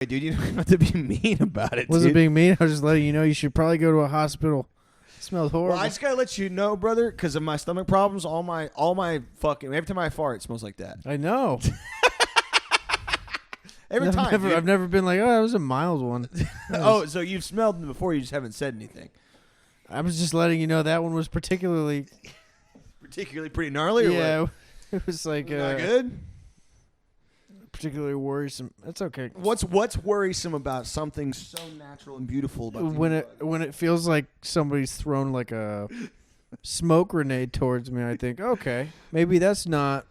Hey, dude, you don't have to be mean about it. Wasn't being mean. I was just letting you know you should probably go to a hospital. It smells horrible. Well, I just gotta let you know, brother, because of my stomach problems. All my fucking every time I fart, it smells like that. I know. Every time. I've never been like, oh, that was a mild one. Oh, so you've smelled them before, you just haven't said anything. I was just letting you know that one was particularly pretty gnarly. Or yeah, what? it was like Not good. Particularly worrisome. That's okay. What's worrisome about something so natural and beautiful about when it feels like somebody's thrown like a smoke grenade towards me? I think okay, maybe that's not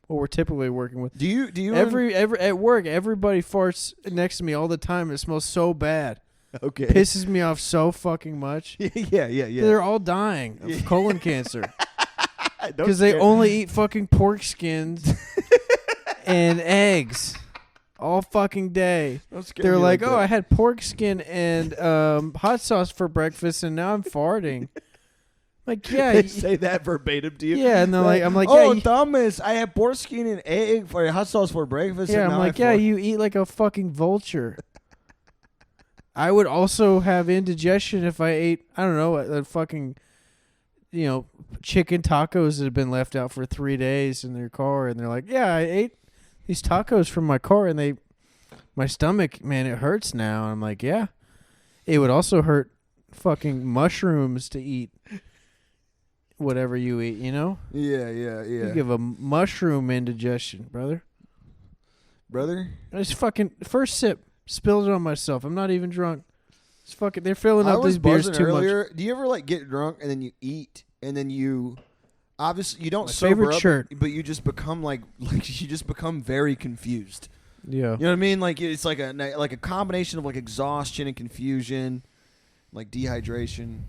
what we're typically working with. Do you every at work everybody farts next to me all the time? It smells so bad. Okay, pisses me off so fucking much. yeah. They're all dying of colon cancer because they only eat fucking pork skins and eggs all fucking day. They're like, oh, I had pork skin and hot sauce for breakfast, and now I'm farting. Like, yeah, they say that verbatim to you. Yeah, and they're like, I'm like, oh, yeah, Thomas, I had pork skin and egg for hot sauce for breakfast. Yeah, and I'm now like, yeah, you eat like a fucking vulture. I would also have indigestion if I ate, I don't know, a fucking, chicken tacos that have been left out for 3 days in their car, and they're like, yeah, I ate these tacos from my car, and my stomach, man, it hurts now. And I'm like, yeah, it would also hurt fucking mushrooms to eat whatever you eat, you know? Yeah. You give a mushroom indigestion, brother. I just fucking, first sip, spilled it on myself. I'm not even drunk. It's fucking, they're filling up these beers too much. Do you ever like get drunk and then you eat and then you... Obviously, you don't My sober favorite up, shirt. but you just become like you just become very confused. Yeah, you know what I mean. Like it's like a combination of like exhaustion and confusion, like dehydration.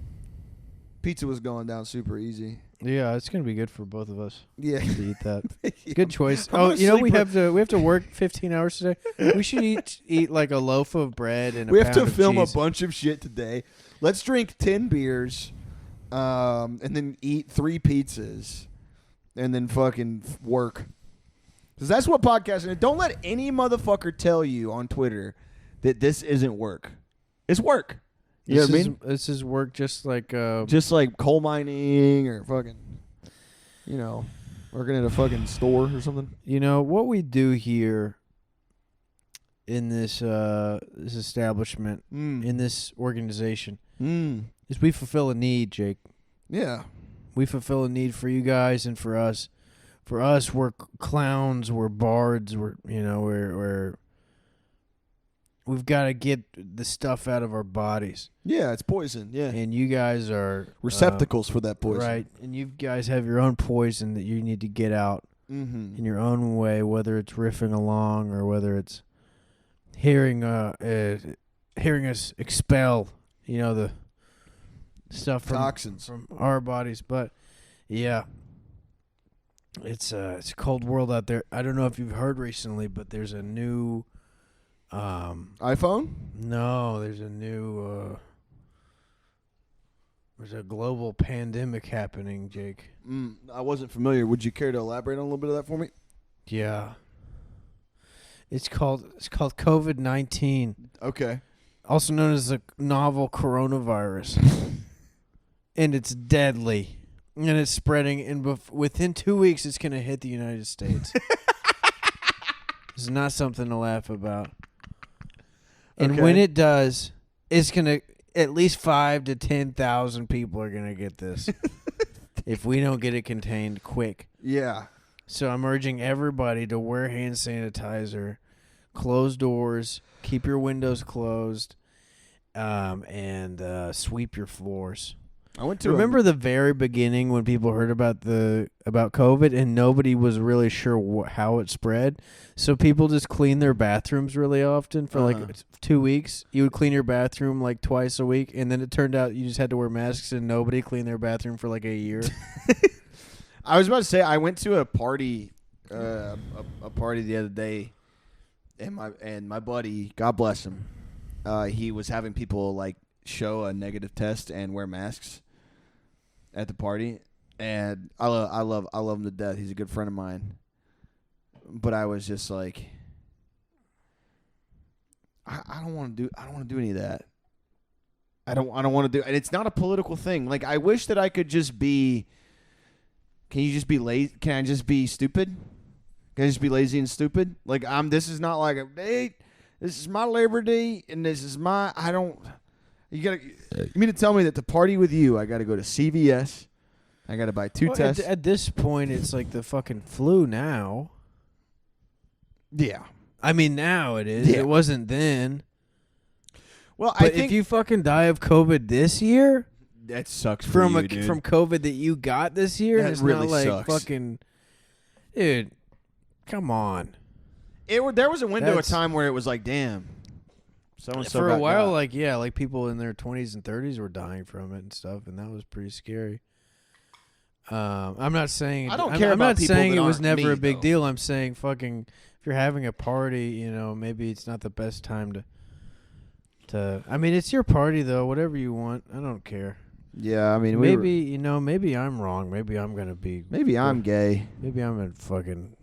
Pizza was going down super easy. Yeah, it's gonna be good for both of us. Yeah, to eat that. Yeah. Good choice. I'm we have to work 15 hours today. We should eat like a loaf of bread and we a have pound to of film cheese. a bunch of shit today. Let's drink 10 beers. And then eat 3 pizzas, and then fucking work. Because that's what podcasting is. Don't let any motherfucker tell you on Twitter that this isn't work. It's work. You know what I mean? This is work just like coal mining or fucking, working at a fucking store or something. You know, what we do here in this establishment, in this organization, is we fulfill a need, Jake. Yeah. We fulfill a need for you guys and for us. For us, we're clowns, we're bards, we've got to get the stuff out of our bodies. Yeah, it's poison, yeah. And you guys are... receptacles for that poison. Right. And you guys have your own poison that you need to get out in your own way, whether it's riffing along or whether it's hearing us expel, the stuff from toxins from our bodies. But yeah, it's a cold world out there. I don't know if you've heard recently, but there's a new iPhone? No, there's a new there's a global pandemic happening, Jake. I wasn't familiar. Would you care to elaborate on a little bit of that for me? Yeah. It's called COVID-19. Okay. Also known as the novel coronavirus. And it's deadly. And it's spreading. And within 2 weeks, it's going to hit the United States. It's not something to laugh about. And when it does, it's going to... At least 5,000 to 10,000 people are going to get this. If we don't get it contained quick. Yeah. So I'm urging everybody to wear hand sanitizer, close doors, keep your windows closed, and sweep your floors. I went to remember the very beginning when people heard about COVID and nobody was really sure how it spread. So people just cleaned their bathrooms really often for like 2 weeks. You would clean your bathroom like twice a week, and then it turned out you just had to wear masks, and nobody cleaned their bathroom for like a year. I was about to say I went to a party, a party the other day, and my buddy, God bless him, he was having people like show a negative test and wear masks at the party, and I love him to death. He's a good friend of mine, but I was just like, I don't want to do any of that. I don't want to do, and it's not a political thing. Like, I wish that I could just be. Can you just be lazy? Can I just be stupid? Can I just be lazy and stupid? Like, this is not like a date. This is my Labor Day, and this is my. I don't. You mean to tell me that to party with you, I got to go to CVS? I got to buy 2 tests. At this point, it's like the fucking flu now. Yeah. I mean, now it is. Yeah. It wasn't then. Well, But I think if you fucking die of COVID this year, that sucks from dude. from COVID that you got this year, That it's really not like sucks. fucking, dude. Come on. There was a window of That's- time where it was like, damn. So-and-so For a got while, got. like people in their 20s and 30s were dying from it and stuff, and that was pretty scary. I'm not saying I don't care I'm about not people saying that it was aren't never me, a big though. deal. I'm saying fucking if you're having a party, maybe it's not the best time to. I mean, it's your party though. Whatever you want, I don't care. Yeah, I mean, Maybe maybe I'm wrong. Maybe I'm gonna be. maybe I'm gay. Maybe I'm a fucking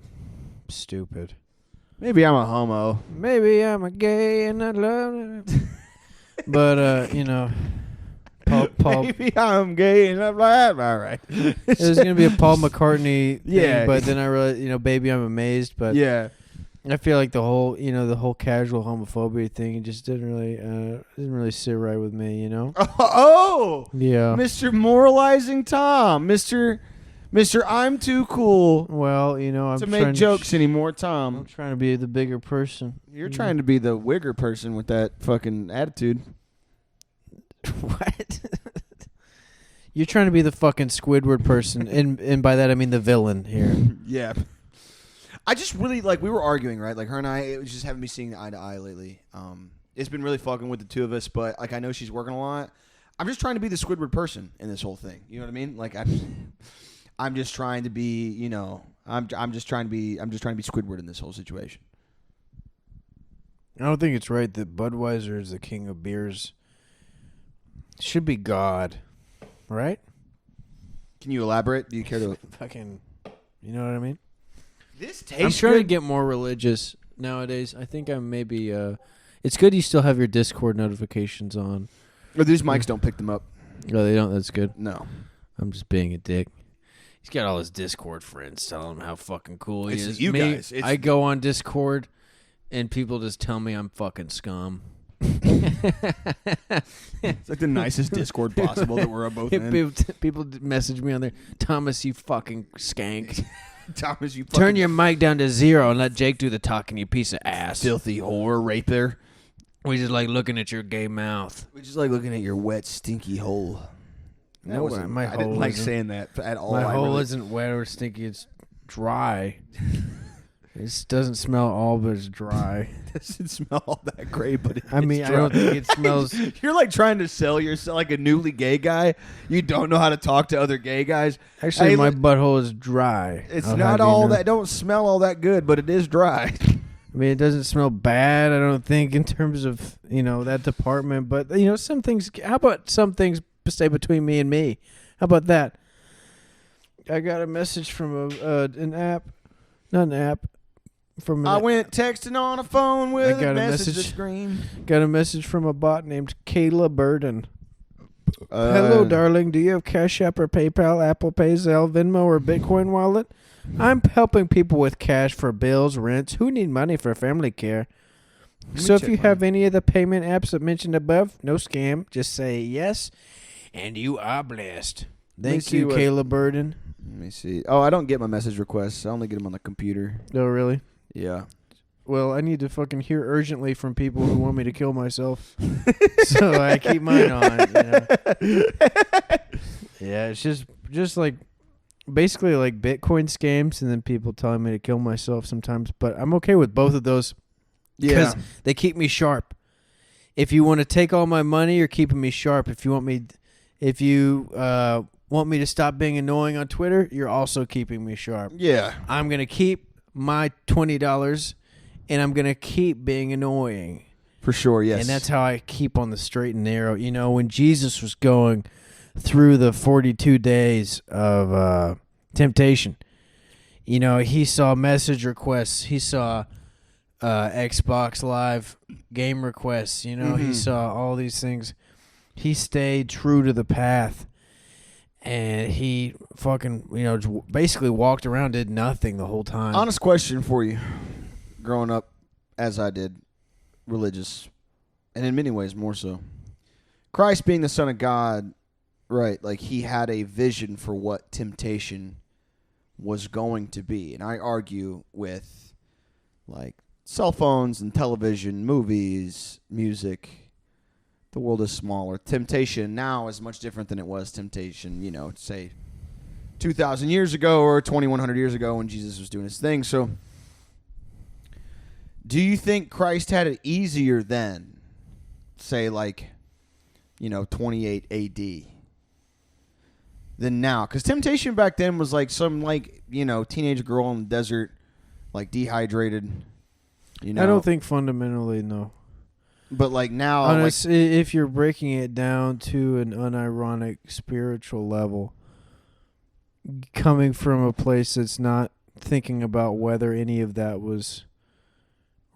stupid. Maybe I'm a homo. Maybe I'm a gay and I love it. But Paul. Maybe I'm gay and I'm like, all right. It was gonna be a Paul McCartney thing, Yeah. but then I realized, baby, I'm amazed. But Yeah. I feel like the whole casual homophobia thing just didn't really sit right with me, Oh, Yeah. Mr. Moralizing Tom, Mr. I'm too cool Well, I'm to trying make jokes anymore, I'm Tom. trying to be the bigger person. You're trying to be the wigger person with that fucking attitude. What? You're trying to be the fucking Squidward person, and by that I mean the villain here. Yeah. I just really we were arguing, right? Like her and I, it was just having me seeing eye to eye lately. It's been really fucking with the two of us, but I know she's working a lot. I'm just trying to be the Squidward person in this whole thing. You know what I mean? Like I'm just trying to be, I'm just trying to be Squidward in this whole situation. I don't think it's right that Budweiser is the king of beers. It should be God, right? Can you elaborate? Do you care to? Fucking, you know what I mean? This tastes I'm trying to good. get more religious nowadays. I think I'm maybe. It's good you still have your Discord notifications on. But these mics don't pick them up. Oh, they don't. That's good. No. I'm just being a dick. He's got all his Discord friends telling him how fucking cool he It's is. you Me, guys. It's- I go on Discord, and people just tell me I'm fucking scum. It's like the nicest Discord possible that we're both in. People message me on there. Thomas, you fucking skank. Thomas, you fucking Turn your mic down to 0 and let Jake do the talking, you piece of ass. filthy whore raper. We just like looking at your gay mouth. We just like looking at your wet, stinky hole. That No, wasn't- my I didn't hole like isn't- saying that at all. My I hole really- isn't wet or stinky. It's dry. It doesn't smell all, but it's dry. doesn't smell all that great, but I mean, I don't think it smells. You're like trying to sell yourself like a newly gay guy. You don't know how to talk to other gay guys. Actually, Hey, my look, butthole is dry. it's I'll not have you all know. that. Don't smell all that good, but it is dry. I mean, it doesn't smell bad. I don't think in terms of that department. But some things. How about some things stay between me and me? How about that? I got a message from an app, not an app. From I went texting on a phone with got a a message message. screen. got a message from a bot named Kayla Burden. Hello, darling. Do you have Cash App or PayPal, Apple Pay, Zelle, Venmo, or Bitcoin wallet? I'm helping people with cash for bills, rents, who need money for family care. Let me So if check you mine. have any of the payment apps that mentioned above, no scam. Just say yes, and you are blessed. Let me Thank see you, what- Kayla Burden. Let me see. Oh, I don't get my message requests. I only get them on the computer. Oh, really? Yeah. Well, I need to fucking hear urgently from people who want me to kill myself. So I keep mine on. Yeah, it's just like basically like Bitcoin scams and then people telling me to kill myself sometimes. But I'm okay with both of those Yeah. because they keep me sharp. If you want to take all my money, you're keeping me sharp. If you want me to stop being annoying on Twitter, you're also keeping me sharp. Yeah. I'm going to keep my $20 and I'm going to keep being annoying. For sure, yes. And that's how I keep on the straight and narrow. When Jesus was going through the 42 days of temptation, he saw message requests. He saw Xbox Live game requests. You know, he saw all these things. He stayed true to the path, and he fucking, you know, basically walked around, did nothing the whole time. Honest question for you. Growing up, as I did, religious, and in many ways more so. Christ being the Son of God, right, like he had a vision for what temptation was going to be. And I argue with, like, cell phones and television, movies, music, the world is smaller. Temptation now is much different than it was temptation, you know, say 2,000 years ago or 2,100 years ago when Jesus was doing his thing. So do you think Christ had it easier then, say, like, you know, 28 AD than now? Because temptation back then was like some, like, you know, teenage girl in the desert, like, dehydrated, you know. I don't think fundamentally, no. But, like, now, honestly, if you're breaking it down to an unironic spiritual level, coming from a place that's not thinking about whether any of that was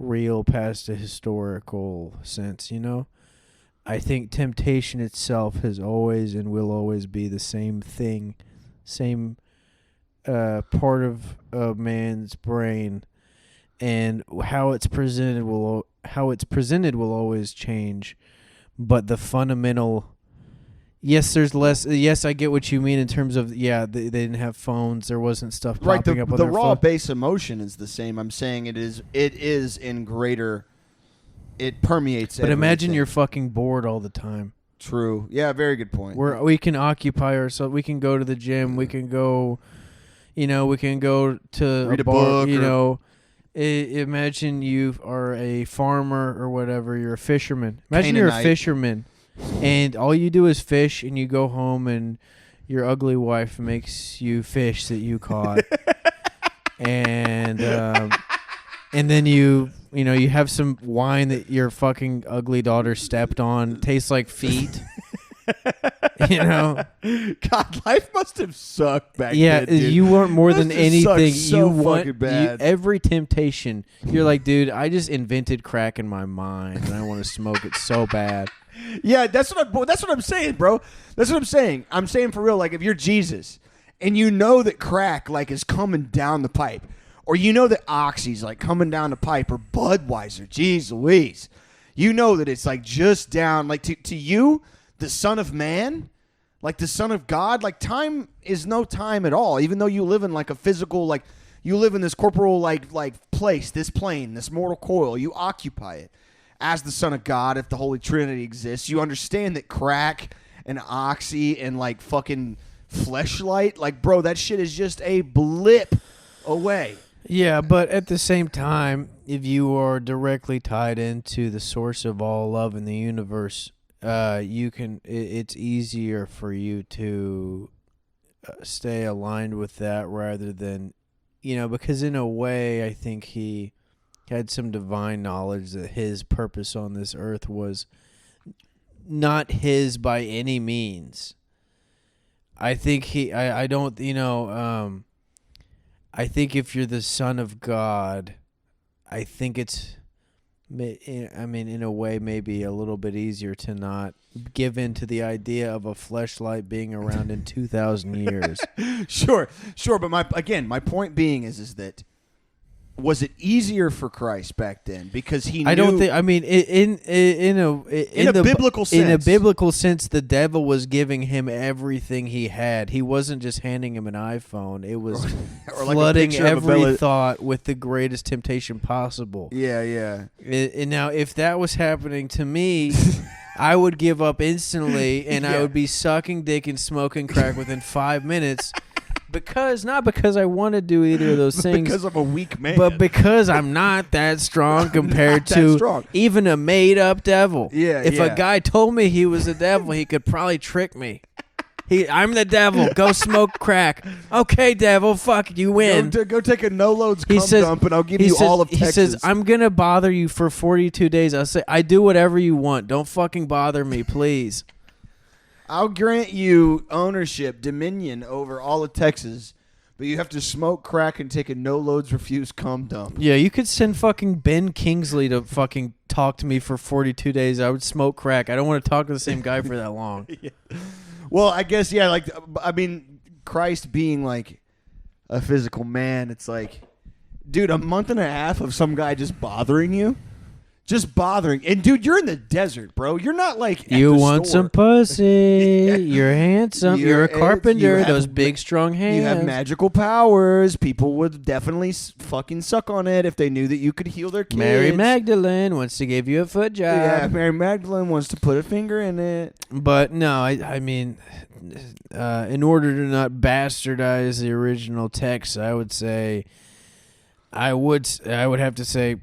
real past a historical sense, you know? I think temptation itself has always and will always be the same thing, same part of a man's brain, and how it's presented will always change, but the fundamental. Yes, there's less. Yes, I get what you mean in terms of, they didn't have phones. There wasn't stuff popping up on the their raw phone. base emotion is the same. I'm saying it is in greater. It permeates. But imagine everything. you're fucking bored all the time. True. Yeah, very good point. We can occupy ourselves. We can go to the gym. We can go, we can go to read a bar, book. Imagine you are a farmer or whatever. You're a fisherman. Imagine you're a fisherman, and all you do is fish, and you go home, and your ugly wife makes you fish that you caught, and then you have some wine that your fucking ugly daughter stepped on. Tastes like feet. God, life must have sucked back then. Yeah, dude. you want more than anything. So you want fucking bad. every temptation. You're like, dude, I just invented crack in my mind, and I want to smoke it so bad. Yeah, that's what I'm saying, bro. That's what I'm saying. I'm saying for real. Like, if you're Jesus, and you know that crack, like, is coming down the pipe, or you know that Oxy's, like, coming down the pipe, or Budweiser, jeez Louise, you know that it's, like, just down, like, to you, the Son of Man, like the Son of God, like, time is no time at all, even though you live in, like, a physical, like, you live in this corporal, like place, this plane, this mortal coil, you occupy it. As the Son of God, if the Holy Trinity exists, you understand that crack and Oxy and, like, fucking Fleshlight, like, bro, that shit is just a blip away. Yeah, but at the same time, if you are directly tied into the source of all love in the universe, it's easier for you to stay aligned with that rather than, because in a way, I think he had some divine knowledge that his purpose on this earth was not his by any means. I think I think if you're the Son of God, I think it's, in a way, maybe a little bit easier to not give in to the idea of a fleshlight being around in 2,000 years. Sure. But my point being is that, was it easier for Christ back then because he knew? I don't think. In a biblical sense. In a biblical sense, the devil was giving him everything he had. He wasn't just handing him an iPhone. It was flooding every thought with the greatest temptation possible. Yeah. And now, if that was happening to me, I would give up instantly, and I would be sucking dick and smoking crack within 5 minutes. Not because I want to do either of those things. Because I'm a weak man. But because I'm not that strong compared to even a made-up devil. Yeah, if a guy told me he was a devil, he could probably trick me. I'm the devil. Go smoke crack. Okay, devil. Fuck, you win. Go take a no-loads dump, and I'll give you all of Texas. He says, I'm going to bother you for 42 days. I'll say, I do whatever you want. Don't fucking bother me, please. I'll grant you ownership, dominion over all of Texas, but you have to smoke crack and take a no loads refuse cum dump. Yeah, you could send fucking Ben Kingsley to fucking talk to me for 42 days. I would smoke crack. I don't want to talk to the same guy for that long. Yeah. Well, I guess, yeah, like, I mean, Christ being like a physical man, it's like, dude, a month and a half of some guy just bothering you. Just bothering. And, dude, you're in the desert, bro. You're not like at You the want store. some pussy. Yeah. You're handsome. You're a carpenter. Those big, strong hands. You have magical powers. People would definitely fucking suck on it if they knew that you could heal their kids. Mary Magdalene wants to give you a foot job. Yeah, Mary Magdalene wants to put a finger in it. But, no, I mean, in order to not bastardize the original text, I would say, I would have to say,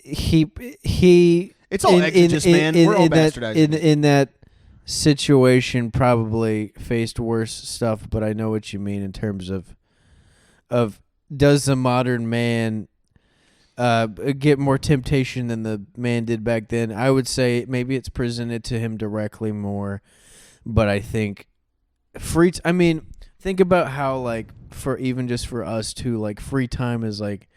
he it's all exegesis, man. We're all bastardizing. In that situation, probably faced worse stuff. But I know what you mean in terms of does the modern man get more temptation than the man did back then? I would say maybe it's presented to him directly more, but I think I mean, think about how like for even just for us too, like free time is like.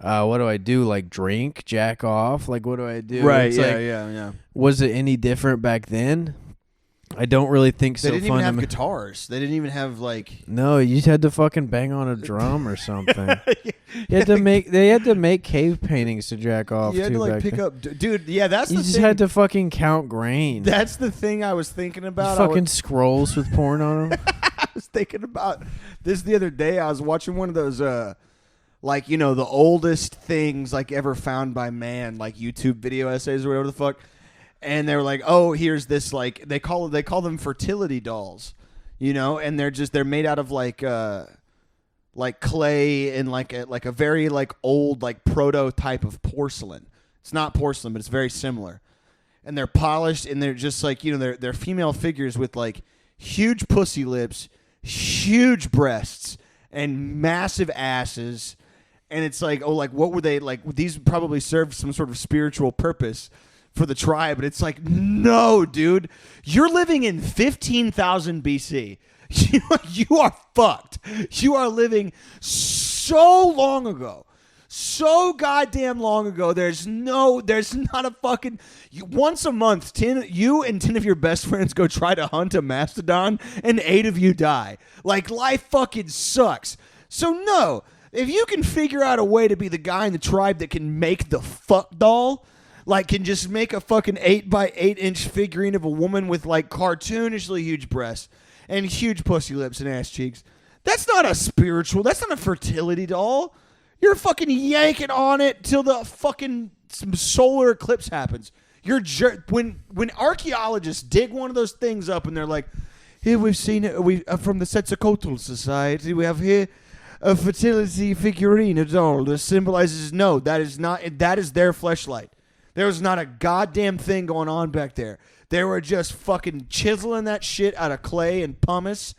What do I do? Like drink, jack off? Like what do I do? Right, it's yeah. Was it any different back then? I don't really think so. They didn't even have guitars. They didn't even have like. No, you just had to fucking bang on a drum or something. They had to make cave paintings to jack off. You had to like pick up, dude. Yeah, that's the thing. You just had to fucking count grain. That's the thing I was thinking about. Fucking scrolls with porn on them. I was thinking about this the other day. I was watching one of those. Like, you know, the oldest things like ever found by man, like YouTube video essays or whatever the fuck. And they were like, oh, here's this, like, they call them fertility dolls, you know, and they're made out of like clay and like a very like old like prototype of porcelain. It's not porcelain, but it's very similar. And they're polished and they're just like, you know, they're female figures with like huge pussy lips, huge breasts, and massive asses. And it's like, oh, like, what were they, like, these probably served some sort of spiritual purpose for the tribe. But it's like, no, dude, you're living in 15,000 BC. You are fucked. You are living so long ago. So goddamn long ago. There's not a fucking, once a month, you and 10 of your best friends go try to hunt a mastodon, and 8 of you die. Like, life fucking sucks. So, no. If you can figure out a way to be the guy in the tribe that can make the fuck doll, like can just make a fucking 8x8 figurine of a woman with like cartoonishly huge breasts and huge pussy lips and ass cheeks, that's not a fertility doll. You're fucking yanking on it till the fucking solar eclipse happens. When archaeologists dig one of those things up and they're like, here we've seen it, from the Quetzalcoatl Society, we have here a fertility figurine, a doll that symbolizes that is their fleshlight. There was not a goddamn thing going on back there. They were just fucking chiseling that shit out of clay and pumice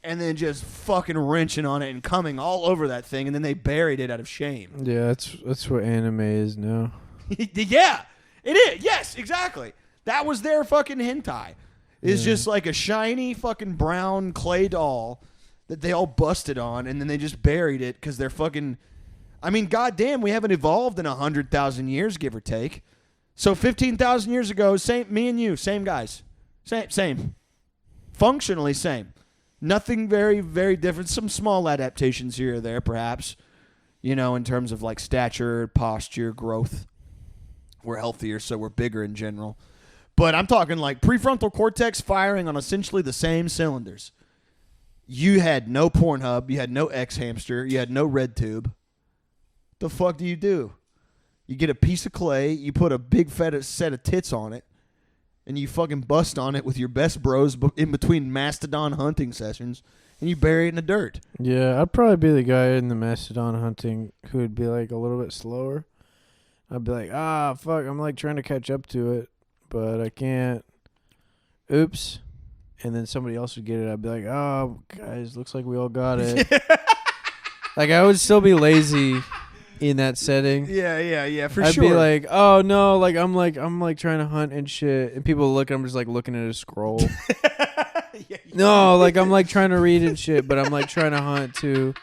and then just fucking wrenching on it and coming all over that thing, and then they buried it out of shame. Yeah, that's what anime is now. Yeah, it is. Yes, exactly. That was their fucking hentai. It's just like a shiny fucking brown clay doll that they all busted on, and then they just buried it because they're fucking... I mean, goddamn, we haven't evolved in 100,000 years, give or take. So 15,000 years ago, me and you, same guys. Same. Functionally same. Nothing very, very different. Some small adaptations here or there, perhaps. You know, in terms of like stature, posture, growth. We're healthier, so we're bigger in general. But I'm talking like prefrontal cortex firing on essentially the same cylinders. You had no Pornhub, you had no X-Hamster, you had no RedTube. The fuck do? You get a piece of clay, you put a big fat set of tits on it, and you fucking bust on it with your best bros in between mastodon hunting sessions, and you bury it in the dirt. Yeah, I'd probably be the guy in the mastodon hunting who would be like a little bit slower. I'd be like, fuck, I'm like trying to catch up to it, but I can't. Oops. And then somebody else would get it. I'd be like, oh, guys, looks like we all got it. Like, I would still be lazy in that setting. Yeah, for I'd sure. be like, oh, no, like I'm like trying to hunt and shit. And people look, I'm just like looking at a scroll. Yeah. No, like I'm like trying to read and shit, but I'm like trying to hunt too.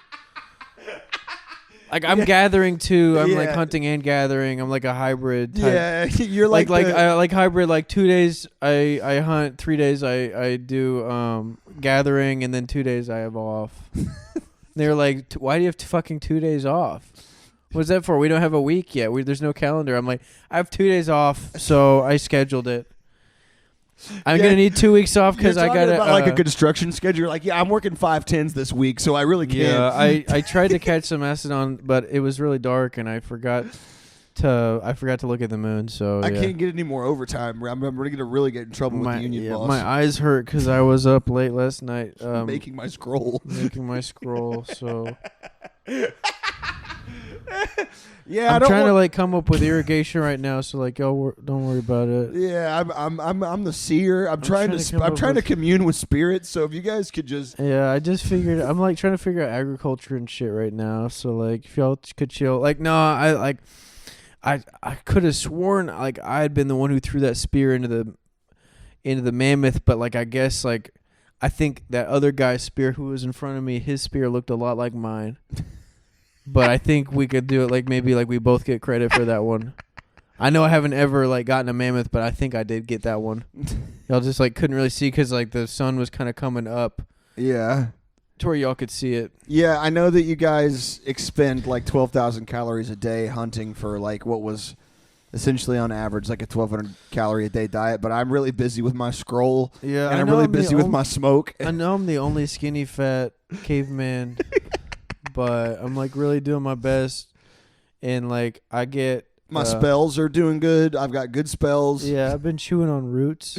Like I'm gathering too. I'm like hunting and gathering. I'm like a hybrid type. Yeah, you're like I like hybrid. Like 2 days I hunt, 3 days I do gathering, and then 2 days I have off. They're like, why do you have fucking 2 days off? What's that for? We don't have a week yet. There's no calendar. I'm like, I have 2 days off, so I scheduled it. I'm gonna need 2 weeks off because I got about like a construction schedule. You're like, I'm working 5/10s this week, so I really can't. Yeah, I tried to catch some acid on, but it was really dark, and I forgot to look at the moon. So I can't get any more overtime. I'm gonna really get in trouble with the union boss. My eyes hurt because I was up late last night making my scroll. So. Yeah, I'm trying to like come up with irrigation right now, so like y'all don't worry about it. Yeah, I'm the seer. I'm trying to commune with spirits. So if you guys could just I just figured I'm like trying to figure out agriculture and shit right now. So like if y'all could chill, like no, I could have sworn like I had been the one who threw that spear into the mammoth, but like I guess like I think that other guy's spear who was in front of me, his spear looked a lot like mine. But I think we could do it like maybe like we both get credit for that one. I know I haven't ever like gotten a mammoth, but I think I did get that one. Y'all just like couldn't really see because like the sun was kind of coming up. Yeah. To where y'all could see it. Yeah, I know that you guys expend like 12,000 calories a day hunting for like what was essentially on average like a 1,200 calorie a day diet, but I'm really busy with my scroll. Yeah, and I'm really busy with my smoke. I know I'm the only skinny fat caveman. But I'm like really doing my best, and like I get my spells are doing good. I've got good spells. Yeah, I've been chewing on roots,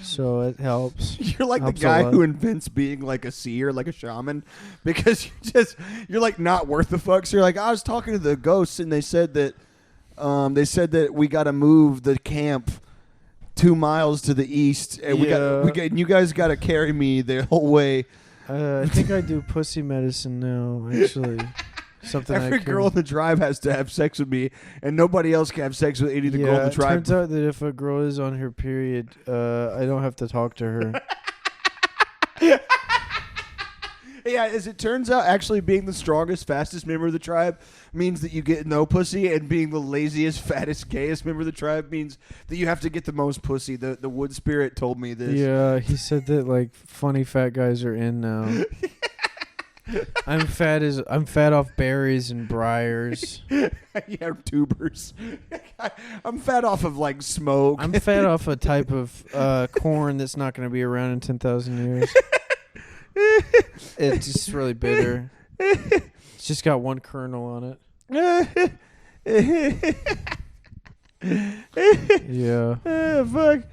so it helps. You're like the guy who invents being like a seer, like a shaman, because you're like not worth the fuck. So you're like, I was talking to the ghosts, and they said that we got to move the camp 2 miles to the east, and you guys got to carry me the whole way. I think I do pussy medicine now, actually. Something every girl in the tribe has to have sex with me, and nobody else can have sex with any of the girl in the tribe. It turns out that if a girl is on her period, I don't have to talk to her. Yeah, as it turns out, actually being the strongest, fastest member of the tribe means that you get no pussy, and being the laziest, fattest, gayest member of the tribe means that you have to get the most pussy. The wood spirit told me this. Yeah, he said that like funny fat guys are in now. I'm fat off berries and briars. Yeah, tubers. I'm fat off of like smoke. I'm fat off a type of corn that's not going to be around in 10,000 years. It's just really bitter. It's just got one kernel on it. Yeah. Fuck.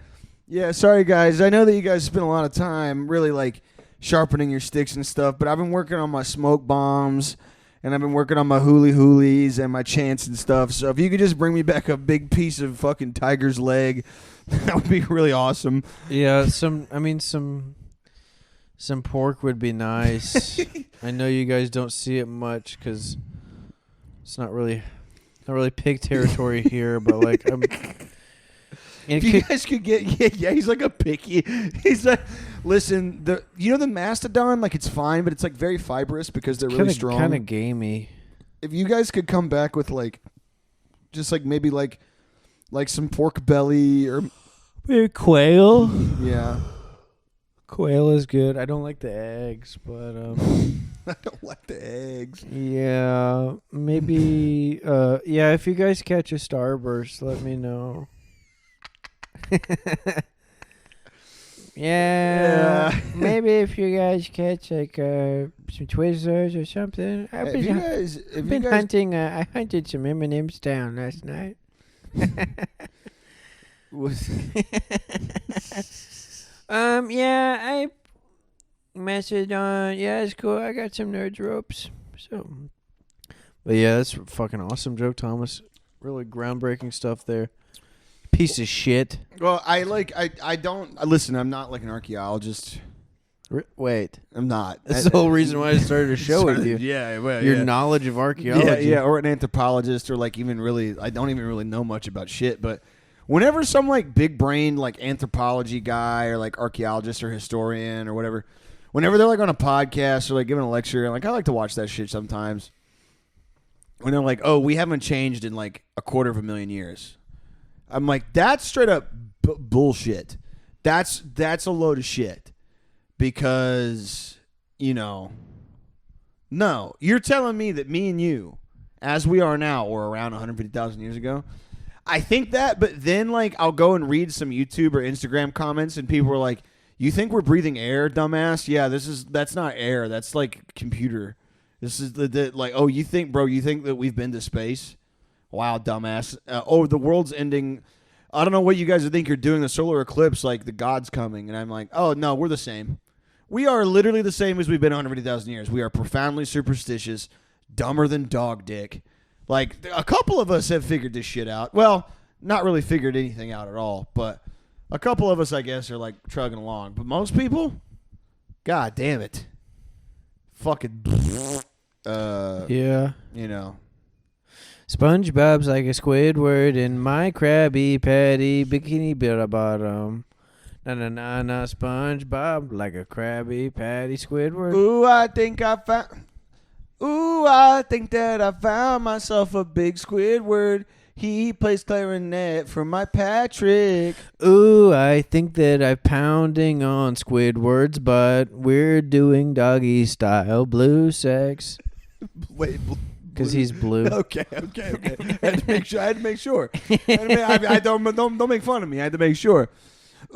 Yeah, sorry guys. I know that you guys spent a lot of time really like sharpening your sticks and stuff, but I've been working on my smoke bombs, and I've been working on my hoolies and my chants and stuff. So if you could just bring me back a big piece of fucking tiger's leg, that would be really awesome. Yeah, some pork would be nice. I know you guys don't see it much because it's not really pig territory here, but like if you guys could get he's like a picky. He's like, listen, the mastodon, like it's fine, but it's like very fibrous because they're really strong. Kind of gamey. If you guys could come back with like, just like maybe like some pork belly or maybe quail. Yeah. Quail is good. I don't like the eggs, but I don't like the eggs. Yeah, maybe. Yeah, if you guys catch a starburst, let me know. Yeah, maybe if you guys catch like some Twizzlers or something. I've been hunting. I hunted some M&Ms down last night. Yeah, I Mastodon. Yeah, it's cool. I got some nerds ropes. So, but yeah, that's fucking awesome joke, Thomas. Really groundbreaking stuff there. Piece of shit. Well, I don't listen. I'm not like an archaeologist. Wait, I'm not. That's the whole reason why I started a show with you. Yeah, well, your knowledge of archaeology. Yeah, or an anthropologist, or like even really, I don't even really know much about shit, but. Whenever some like big brain like anthropology guy or like archaeologist or historian or whatever, whenever they're like on a podcast or like giving a lecture, like I like to watch that shit sometimes. When they're like, "Oh, we haven't changed in like 250,000 years," I'm like, "That's straight up bullshit. That's a load of shit." Because no, you're telling me that me and you, as we are now, or around 150,000 years ago. I think that, but then like I'll go and read some YouTube or Instagram comments, and people are like, "You think we're breathing air, dumbass? Yeah, that's not air. That's like computer. This is the like. Oh, you think that we've been to space? Wow, dumbass. The world's ending. I don't know what you guys think you're doing. The solar eclipse, like the God's coming." And I'm like, "Oh no, we're the same. We are literally the same as we've been 150,000 years. We are profoundly superstitious, dumber than dog dick." Like, a couple of us have figured this shit out. Well, not really figured anything out at all, but a couple of us, I guess, are, like, trugging along. But most people, god damn it. Fucking, yeah. SpongeBob's like a Squidward in my Krabby Patty bikini bottom. Na SpongeBob like a Krabby Patty Squidward. Ooh, I think that I found myself a big Squidward. He plays clarinet for my Patrick. Ooh, I think that I'm pounding on Squidward's butt. We're doing doggy style blue sex. Wait, because he's blue. Okay. I had to make sure. I don't make fun of me. I had to make sure.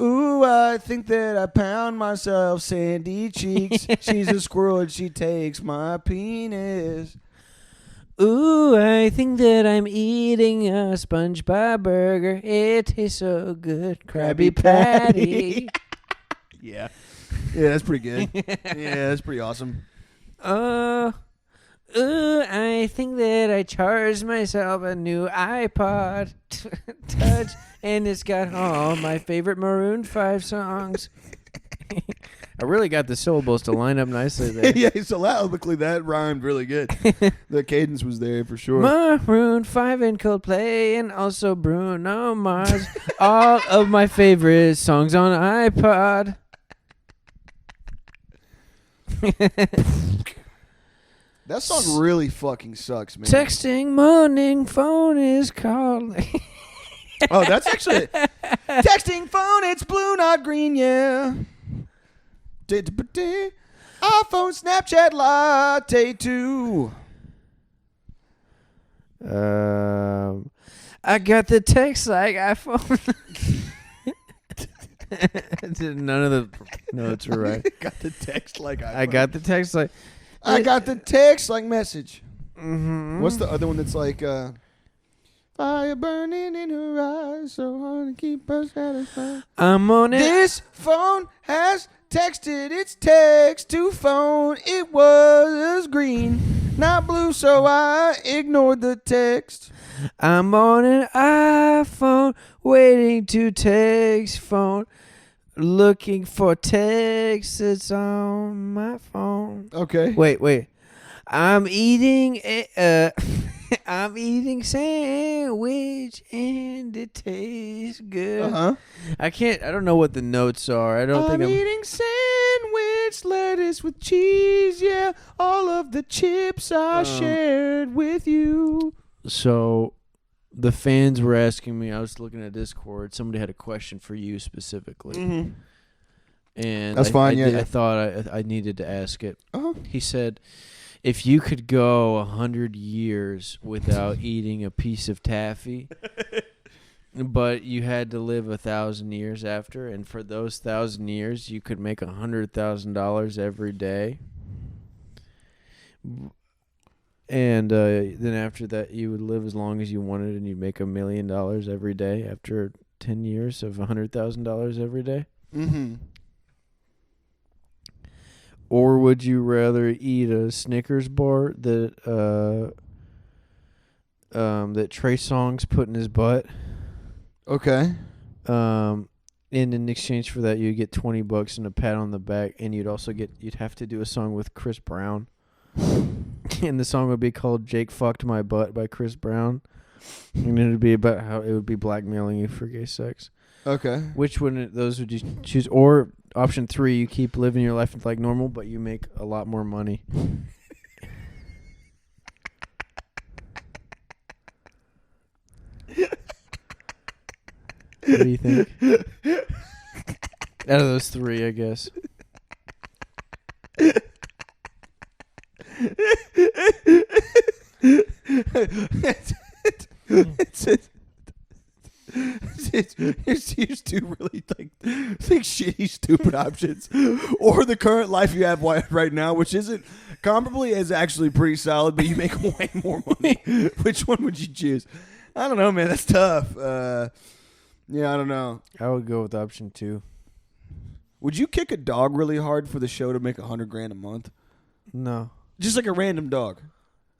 Ooh, I think that I pound myself sandy cheeks. She's a squirrel and she takes my penis. Ooh, I think that I'm eating a SpongeBob burger. It tastes so good. Krabby Patty. Yeah, that's pretty good. Yeah, that's pretty awesome. Ooh, I think that I charged myself a new iPod Touch, and it's got all my favorite Maroon 5 songs. I really got the syllables to line up nicely there. Yeah, syllabically that rhymed really good. The cadence was there for sure. Maroon 5 and Coldplay, and also Bruno Mars. All of my favorite songs on iPod. That song really fucking sucks, man. Texting morning phone is calling. Oh, that's actually texting phone. It's blue, not green. Yeah. iPhone, Snapchat, latte too. I got the text like iPhone. None of the notes were right. Got the text like iPhone. I got the text like. I got the text like message. Mm-hmm. What's the other one that's like fire burning in her eyes, so hard to keep her satisfied. I'm on it. This phone has texted its text to phone. It was green, not blue, so I ignored the text. I'm on an iPhone, waiting to text phone. Looking for text that's on my phone. Okay. Wait. I'm eating I'm eating sandwich and it tastes good. I don't know what the notes are. I'm eating sandwich, lettuce with cheese. Yeah, all of the chips I shared with you. So the fans were asking me, I was looking at Discord, somebody had a question for you specifically. Mm-hmm. And that's fine. I thought I needed to ask it. Uh-huh. He said, if you could go 100 years without eating a piece of taffy, but you had to live 1,000 years after, and for those 1,000 years you could make $100,000 every day, and then after that you would live as long as you wanted, and you'd make $1 million every day after 10 years of $100,000 every day. Mm-hmm. Or would you rather eat a Snickers bar that Trey Songz put in his butt? Okay. And in exchange for that, you'd get $20 and a pat on the back, and you'd have to do a song with Chris Brown. And the song would be called "Jake Fucked My Butt" by Chris Brown. And it would be about how it would be blackmailing you for gay sex. Okay. Which one of those would you choose? Or option 3, you keep living your life like normal, but you make a lot more money. What do you think? Out of those 3, I guess. Here's 2 really think shitty, stupid options, or the current life you have right now, which isn't comparably is actually pretty solid, but you make way more money. Which one would you choose? I don't know, man. That's tough. Yeah, I don't know. I would go with option 2. Would you kick a dog really hard for the show to make $100,000 a month? No. Just like a random dog?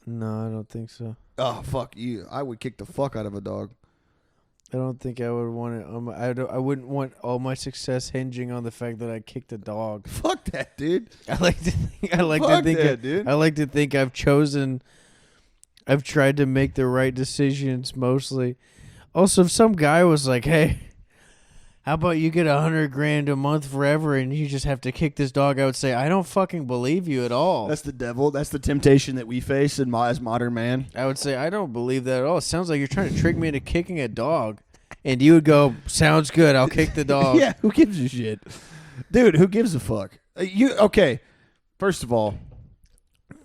No, I don't think so. Oh, fuck you. I would kick the fuck out of a dog. I don't think I would want it. I wouldn't want all my success hinging on the fact that I kicked a dog. Fuck that, dude. I like to think I've tried to make the right decisions mostly. Also, if some guy was like, "Hey, how about you get $100,000 a month forever and you just have to kick this dog?" I would say, I don't fucking believe you at all. That's the devil. That's the temptation that we face as modern man. I would say, I don't believe that at all. It sounds like you're trying to trick me into kicking a dog. And you would go, sounds good, I'll kick the dog. Yeah, who gives a shit? Dude, who gives a fuck? Okay, first of all,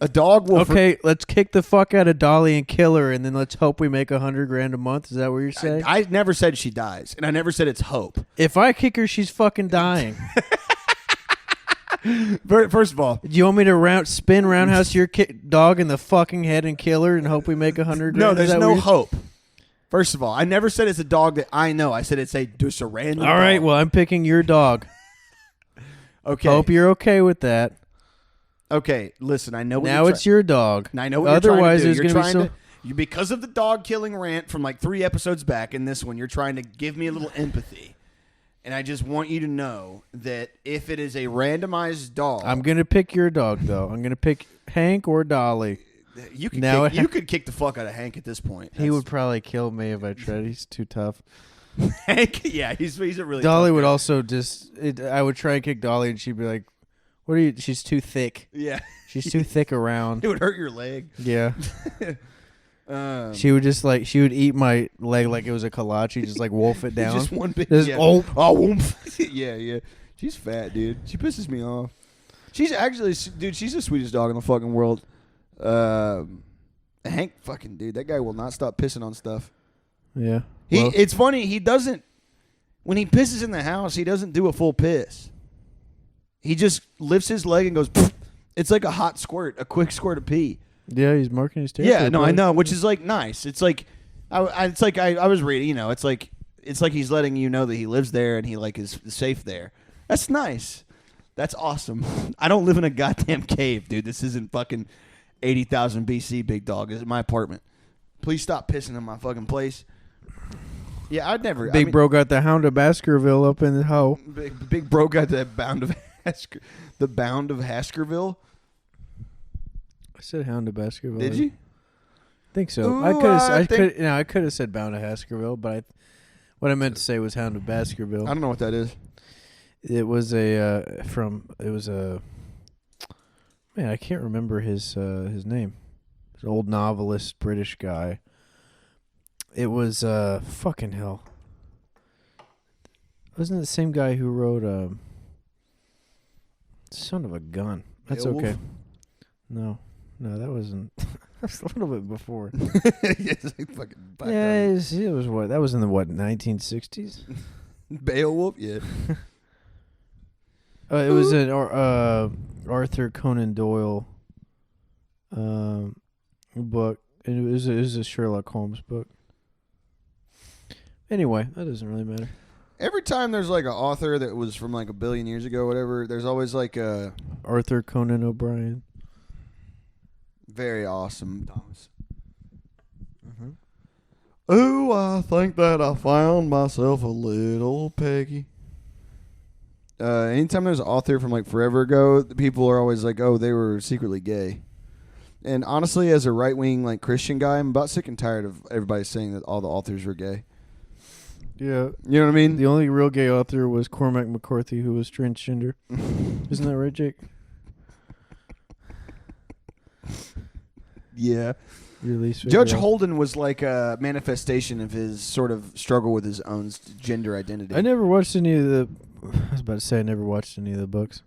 a dog will... Okay, let's kick the fuck out of Dolly and kill her, and then let's hope we make $100,000 a month. Is that what you're saying? I never said she dies, and I never said it's hope. If I kick her, she's fucking dying. First of all... Do you want me to spin roundhouse your dog in the fucking head and kill her and hope we make $100,000? No, there's no hope. First of all, I never said it's a dog that I know. I said it's just a random dog. All right, well, I'm picking your dog. Okay. Hope you're okay with that. Okay, listen, I know what now it's your dog. I know what Otherwise, you're trying to do. there's going to be because of the dog killing rant from like 3 episodes back in this one, you're trying to give me a little empathy. And I just want you to know that if it is a randomized dog... I'm going to pick your dog, though. I'm going to pick Hank or Dolly. You could kick the fuck out of Hank at this point. He would probably kill me if I tried. He's too tough. Hank, yeah, he's a really Dolly tough would guy. also I would try and kick Dolly and she'd be like, "What are you? She's too thick. Yeah. She's too thick around." It would hurt your leg. Yeah. She would eat my leg like it was a kolache, just like wolf it down. Just one big. Yeah. She's fat, dude. She pisses me off. She's actually, dude. She's the sweetest dog in the fucking world. Hank, fucking dude, that guy will not stop pissing on stuff. Yeah. It's funny. He doesn't. When he pisses in the house, he doesn't do a full piss. He just lifts his leg and goes. Pfft. It's like a hot squirt, a quick squirt of pee. Yeah, he's marking his territory. Yeah, no, I know, which is like nice. It's like, I was reading. You know, it's like he's letting you know that he lives there and he like is safe there. That's nice. That's awesome. I don't live in a goddamn cave, dude. This isn't fucking 80,000 BC, big dog. This is my apartment. Please stop pissing in my fucking place. Yeah, I'd never. Big bro got the Hound of Baskerville up in the hoe. Big bro got the bound of Baskerville. I said Hound of Baskerville. Did you? I think so. Ooh, I could have said Bound of Baskerville, but what I meant to say was Hound of Baskerville. I don't know what that is. It was man, I can't remember his name. He's an old novelist, British guy. It was fucking hell. Wasn't it the same guy who wrote Son of a Gun? That's Beowulf? okay. No, that wasn't. That's a little bit before. It's like fucking Yeah, it was what? That was in the 1960s. Beowulf, yeah. It was an Arthur Conan Doyle book, and it was a Sherlock Holmes book. Anyway, that doesn't really matter. Every time there's like an author that was from like a billion years ago, or whatever, there's always like a Arthur Conan O'Brien. Very awesome, Thomas. Oh, I think that I found myself a little Peggy. Anytime there's an author from like forever ago, the people are always like, oh, they were secretly gay. And honestly, as a right-wing like Christian guy, I'm about sick and tired of everybody saying that all the authors were gay. Yeah. You know what I mean? The only real gay author was Cormac McCarthy, who was transgender. Isn't that right, Jake? Yeah. Your least favorite Judge author. Holden was like a manifestation of his sort of struggle with his own gender identity. I never watched any of the. I was about to say I never watched any of the books.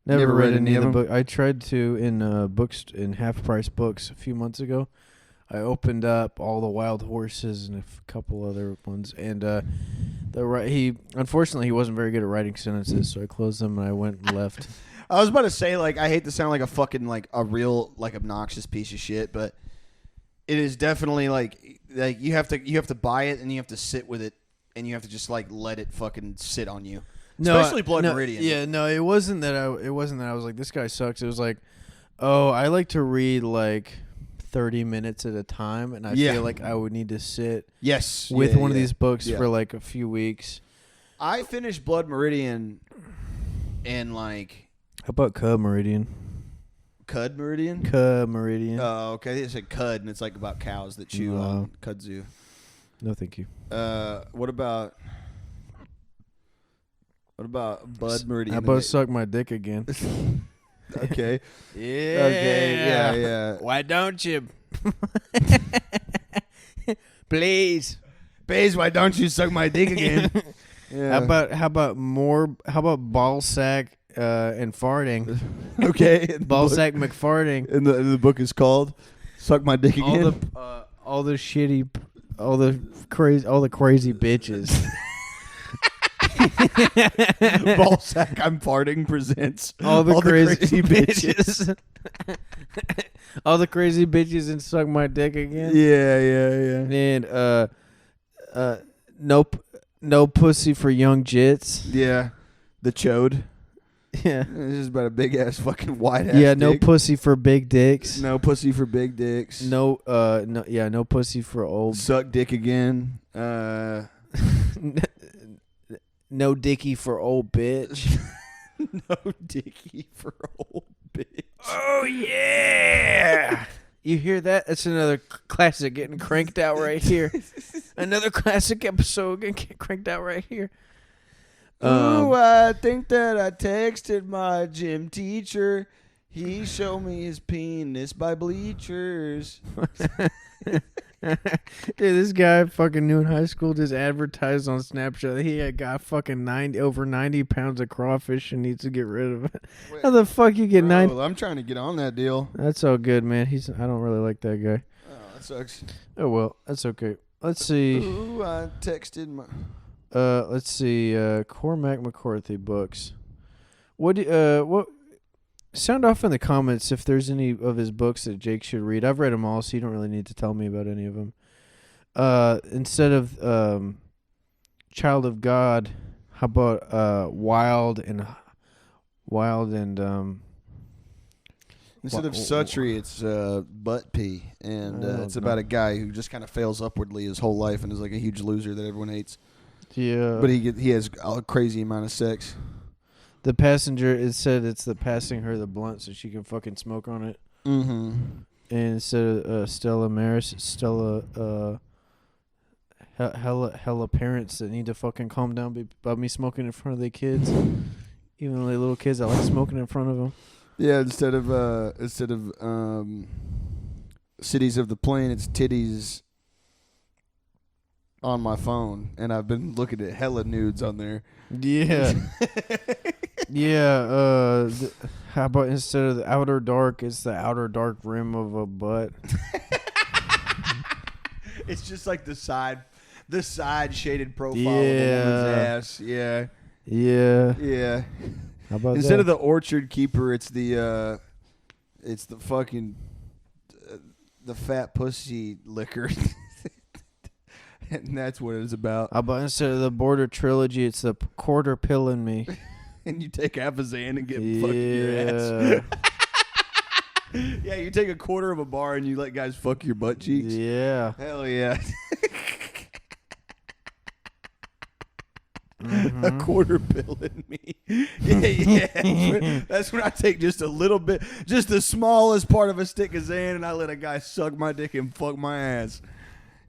Never read any of the book. I tried to in books in half price books a few months ago. I opened up all the Wild Horses and a couple other ones, and he unfortunately he wasn't very good at writing sentences, so I closed them and I went and left. I was about to say, like, I hate to sound like a fucking like a real like obnoxious piece of shit, but it is definitely like you have to buy it and you have to sit with it and you have to just like let it fucking sit on you. Especially Blood Meridian. Yeah, no, it wasn't that I was like, this guy sucks. It was like, oh, I like to read like 30 minutes at a time, and I feel like I would need to sit with one of these books for like a few weeks. I finished Blood Meridian and like... How about Cud Meridian? Cud Meridian? Cud Meridian. Oh, okay. It said cud, and it's like about cows that chew on kudzu. No, thank you. What about Bud Meridian? How about Suck My Dick Again? Okay. Yeah. Okay. Yeah. Why don't you? Please. Why don't you suck my dick again? Yeah. How about ball sack and farting? Okay. Ball sack McFarting. And the book is called "Suck My Dick Again." All the crazy bitches. Ballsack, I'm farting presents all the crazy bitches. All the crazy bitches and Suck My Dick Again. Yeah. And no pussy for young jits. Yeah, the chode. Yeah, This is about a big ass fucking white ass. yeah. Dick. No pussy for big dicks. No pussy for big dicks. No pussy for old. Suck dick again. No dicky for old bitch. No dicky for old bitch. Oh yeah. You hear that? That's another classic getting cranked out right here. Another classic episode getting cranked out right here. Ooh, I think that I texted my gym teacher. He showed me his penis by bleachers. Dude, this guy fucking knew in high school just advertised on Snapchat that he had got fucking over 90 pounds of crawfish and needs to get rid of it. How the fuck you get 90? I'm trying to get on that deal. That's all good, man. I don't really like that guy. Oh, that sucks. Oh well, that's okay. Let's see. Ooh, I texted my... Let's see. Cormac McCarthy books. What sound off in the comments if there's any of his books that Jake should read. I've read them all, so you don't really need to tell me about any of them. Instead of Child of God, how about Wild and Instead of Sutry, it's Butt Pee, and it's about a guy who just kind of fails upwardly his whole life and is like a huge loser that everyone hates. Yeah, but he has a crazy amount of sex. The passenger, it said it's the passing her the blunt so she can fucking smoke on it. Mm-hmm. And instead of Stella Maris, Stella hella parents that need to fucking calm down about me smoking in front of their kids. Even though they're little kids, I like smoking in front of them. Yeah, instead of Cities of the Plain, it's titties on my phone, and I've been looking at hella nudes on there. Yeah. Yeah, how about instead of the outer dark, it's the outer dark rim of a butt? It's just like the side shaded profile of a woman's ass. Yeah. Yeah. Yeah. How about instead that? of the orchard keeper, it's the fucking the fat pussy liquor. And that's what it's about. How about instead of the border trilogy, it's the quarter pill in me. And you take half a Xan and get fucked in your ass. Yeah, you take a quarter of a bar and you let guys fuck your butt cheeks. Yeah. Hell yeah. a quarter bill in me. Yeah. That's when I take just a little bit, just the smallest part of a stick of Xan, and I let a guy suck my dick and fuck my ass.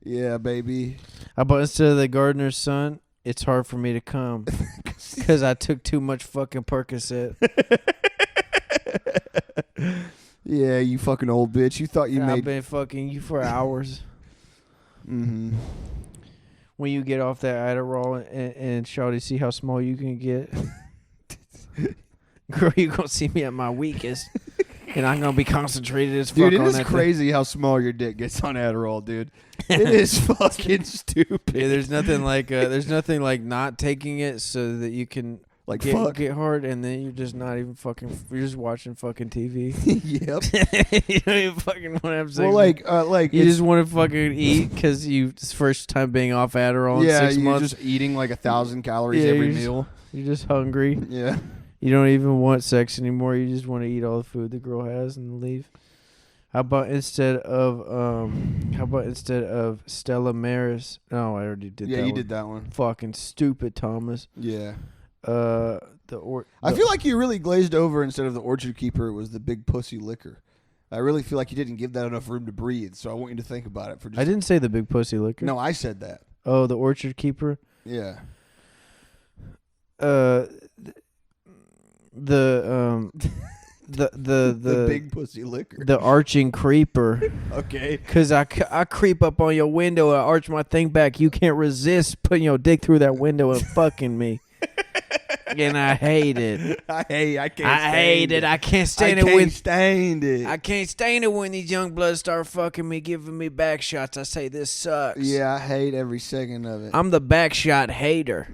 Yeah, baby. How about instead of the gardener's son, it's hard for me to come because I took too much fucking Percocet. Yeah, you fucking old bitch. You thought you I've been fucking you for hours. Mm-hmm. When you get off that Adderall and shawty see how small you can get. Girl, you gonna see me at my weakest. And I'm gonna be concentrated as fuck dude, on it is that crazy how small your dick gets on Adderall, dude. It is fucking stupid. Yeah, there's nothing like not taking it so that you can like get hard, and then you're just not even fucking. You're just watching fucking TV. Yep. You don't even fucking want to have sex. Well, like you just want to fucking eat because it's first time being off Adderall in 6 you're months. just eating like 1,000 calories every meal. You're just hungry. Yeah. You don't even want sex anymore. You just want to eat all the food the girl has and leave. How about instead of Stella Maris? No, I already did that. Yeah, you one. did that one. Fucking stupid, Thomas. Yeah. I feel like you really glazed over instead of the Orchard Keeper. It was the Big Pussy Liquor. I really feel like you didn't give that enough room to breathe. So I want you to think about it for just. I didn't say the Big Pussy Liquor. No, I said that. Oh, the Orchard Keeper. Yeah. The Big Pussy Liquor. The arching creeper. Okay. Because I creep up on your window, I arch my thing back. You can't resist putting your dick through that window and fucking me. And I hate it. I hate it. I can't stand it. I can't stand it when these young bloods start fucking me, giving me back shots. I say, this sucks. Yeah, I hate every second of it. I'm the back shot hater.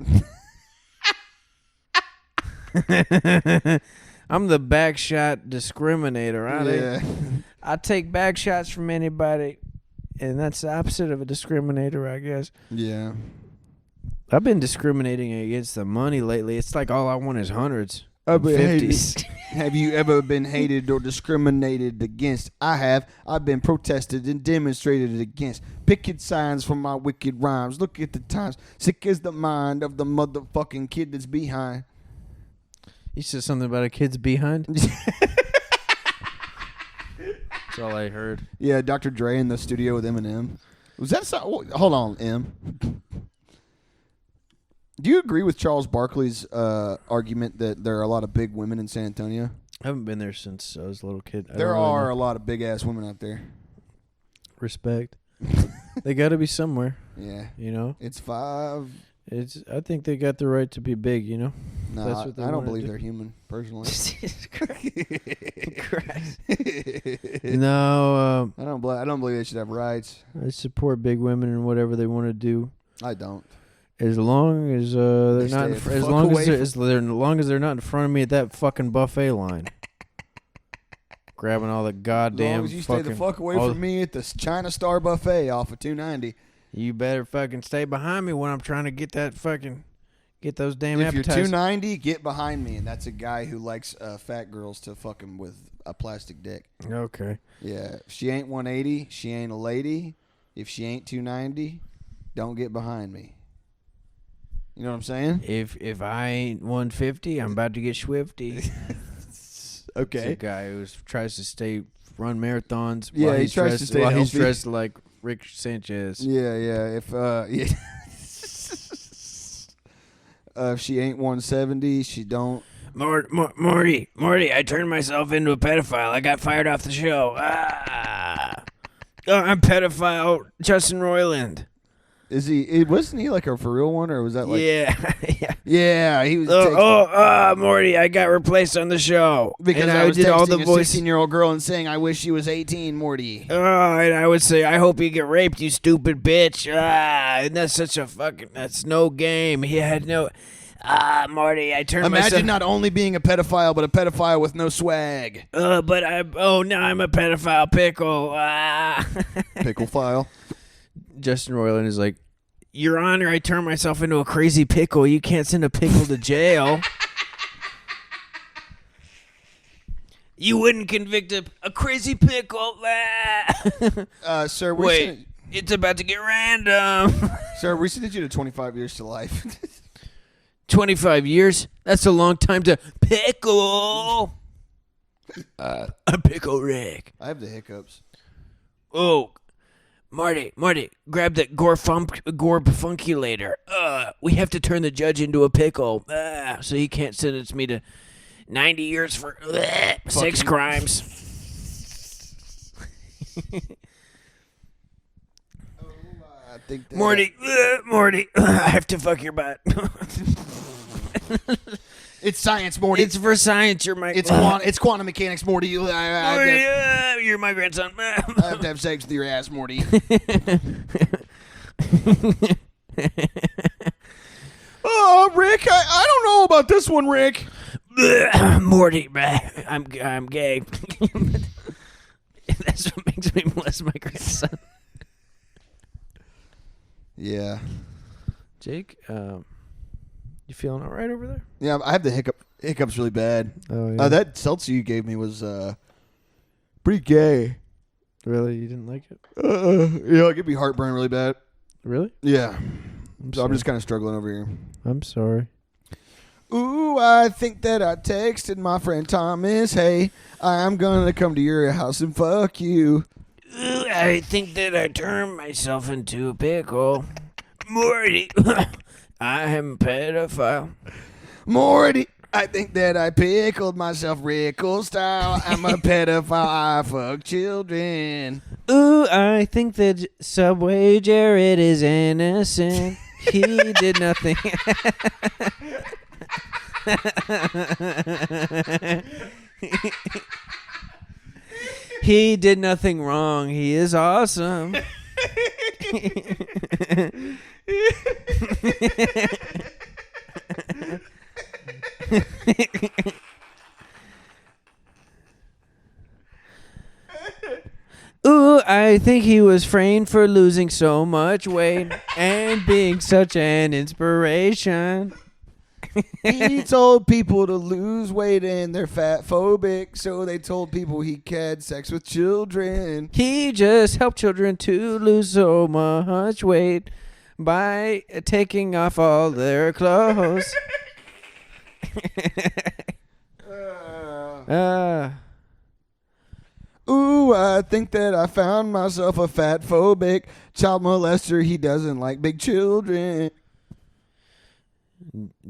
I'm the back shot discriminator. I take back shots from anybody, and that's the opposite of a discriminator, I guess. Yeah. I've been discriminating against the money lately. It's like all I want is hundreds. I've been 50s. Have you ever been hated or discriminated against? I have. I've been protested and demonstrated against. Picket signs for my wicked rhymes. Look at the times. Sick is the mind of the motherfucking kid that's behind. You said something about a kid's behind? That's all I heard. Yeah, Dr. Dre in the studio with Eminem. Was that so? Hold on, M. Do you agree with Charles Barkley's argument that there are a lot of big women in San Antonio? I haven't been there since I was a little kid. There are a lot of big-ass women out there. Respect. They got to be somewhere. Yeah. You know? It's 5. I think they got the right to be big, you know? No, That's what I don't believe they're human, personally. Jesus Christ. No. I don't believe they should have rights. I support big women and whatever they want to do. I don't. As long as they're not, as long as they're not in front of me at that fucking buffet line, grabbing all the goddamn. As long as you stay the fuck away from me at the China Star buffet off of 290. You better fucking stay behind me when I'm trying to get that fucking those damn If appetizers. you're 290, get behind me, and that's a guy who likes fat girls to fuck him with a plastic dick. Okay. Yeah, if she ain't 180, she ain't a lady. If she ain't 290, don't get behind me. You know what I'm saying? If I ain't 150, I'm about to get swifty. Okay. It's a guy who tries to run marathons. Yeah, while he tries to stay while he's healthy. dressed like Rick Sanchez. Yeah. If she ain't 170, she don't. Morty, I turned myself into a pedophile. I got fired off the show. I'm pedophile Justin Roiland. Is he? Wasn't he like a for real one, or was that like? Yeah. Yeah, he was. Morty, I got replaced on the show Because and I was did texting all the a voice. 16-year-old girl and saying, "I wish she was 18, Morty." And I would say, I hope you get raped, you stupid bitch. And that's such a fucking. That's no game. He had no. Morty, I turned myself. Imagine not only being a pedophile, but a pedophile with no swag. Now I'm a pedophile pickle. Pickle file. Justin Roiland is like, Your Honor, I turned myself into a crazy pickle. You can't send a pickle to jail. You wouldn't convict a crazy pickle. Sir, Wait, it's about to get random. Sir, we sentenced you to 25 years to life. 25 years? That's a long time to pickle. A pickle Rick. I have the hiccups. Oh, Marty, grab that gorbufunculator. We have to turn the judge into a pickle. So he can't sentence me to 90 years for 6 crimes. I think that Morty, I have to fuck your butt. it's science, Morty. It's for science. You're my. It's quantum mechanics, Morty. You're my grandson. I have to have sex with your ass, Morty. Oh, Rick, I don't know about this one, Rick. Morty, I'm gay. That's what makes me molest my grandson. Yeah. Jake, you feeling all right over there? Yeah, I have the hiccups really bad. Oh, yeah. That seltzer you gave me was pretty gay. Really? You didn't like it? Yeah, it gave me heartburn really bad. Really? Yeah. I'm just kind of struggling over here. I'm sorry. Ooh, I think that I texted my friend Thomas. Hey, I'm going to come to your house and fuck you. Ooh, I think that I turned myself into a pickle. Morty, I am a pedophile. Morty, I think that I pickled myself Rickle style. I'm a pedophile. I fuck children. Ooh, I think that Subway Jared is innocent. He did nothing. He did nothing wrong. He is awesome. Ooh, I think he was framed for losing so much weight and being such an inspiration. He told people to lose weight and they're fat phobic, so they told people he had sex with children. He just helped children to lose so much weight by taking off all their clothes. Ooh, I think that I found myself a fat phobic child molester. He doesn't like big children.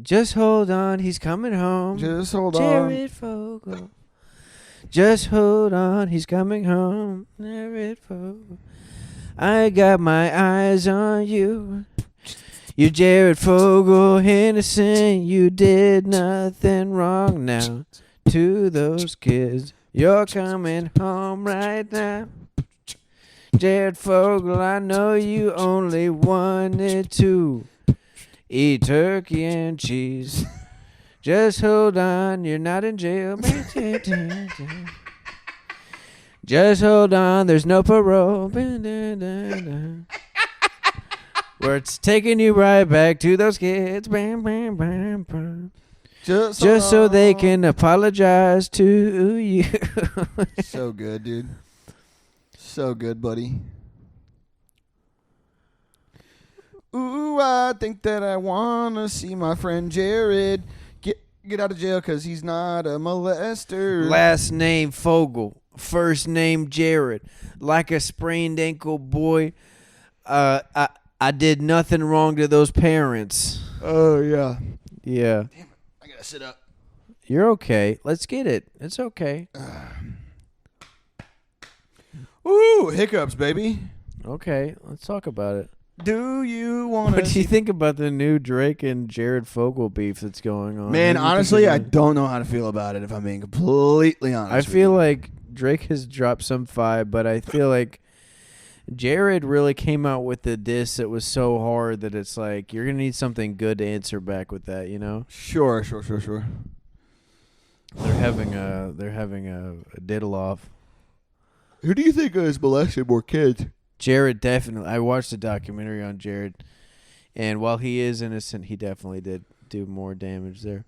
Just hold on, he's coming home. Just hold on. Jared Fogle. Just hold on, he's coming home. Jared Fogle. I got my eyes on you. You Jared Fogle, innocent. You did nothing wrong now to those kids. You're coming home right now. Jared Fogle, I know you only wanted to eat turkey and cheese. Just hold on, you're not in jail. Just hold on, there's no parole. Where it's taking you right back to those kids. Just so they can apologize to you. So good, dude. So good, buddy. Ooh, I think that I want to see my friend Jared get out of jail because he's not a molester. Last name Fogle. First name Jared. Like a sprained ankle, boy. I did nothing wrong to those parents. Oh, yeah. Yeah. Damn it. I got to sit up. You're okay. Let's get it. It's okay. Ooh, hiccups, baby. Okay, let's talk about it. Do you want to... What do you think about the new Drake and Jared Fogle beef that's going on? Man, honestly, I don't know how to feel about it, if I'm being completely honest. I feel like Drake has dropped some vibe, but I feel like Jared really came out with the diss that was so hard that it's like you're going to need something good to answer back with that, you know? Sure. They're having a diddle off. Who do you think is molesting more kids? Jared definitely. I watched a documentary on Jared, and while he is innocent, he definitely did do more damage there.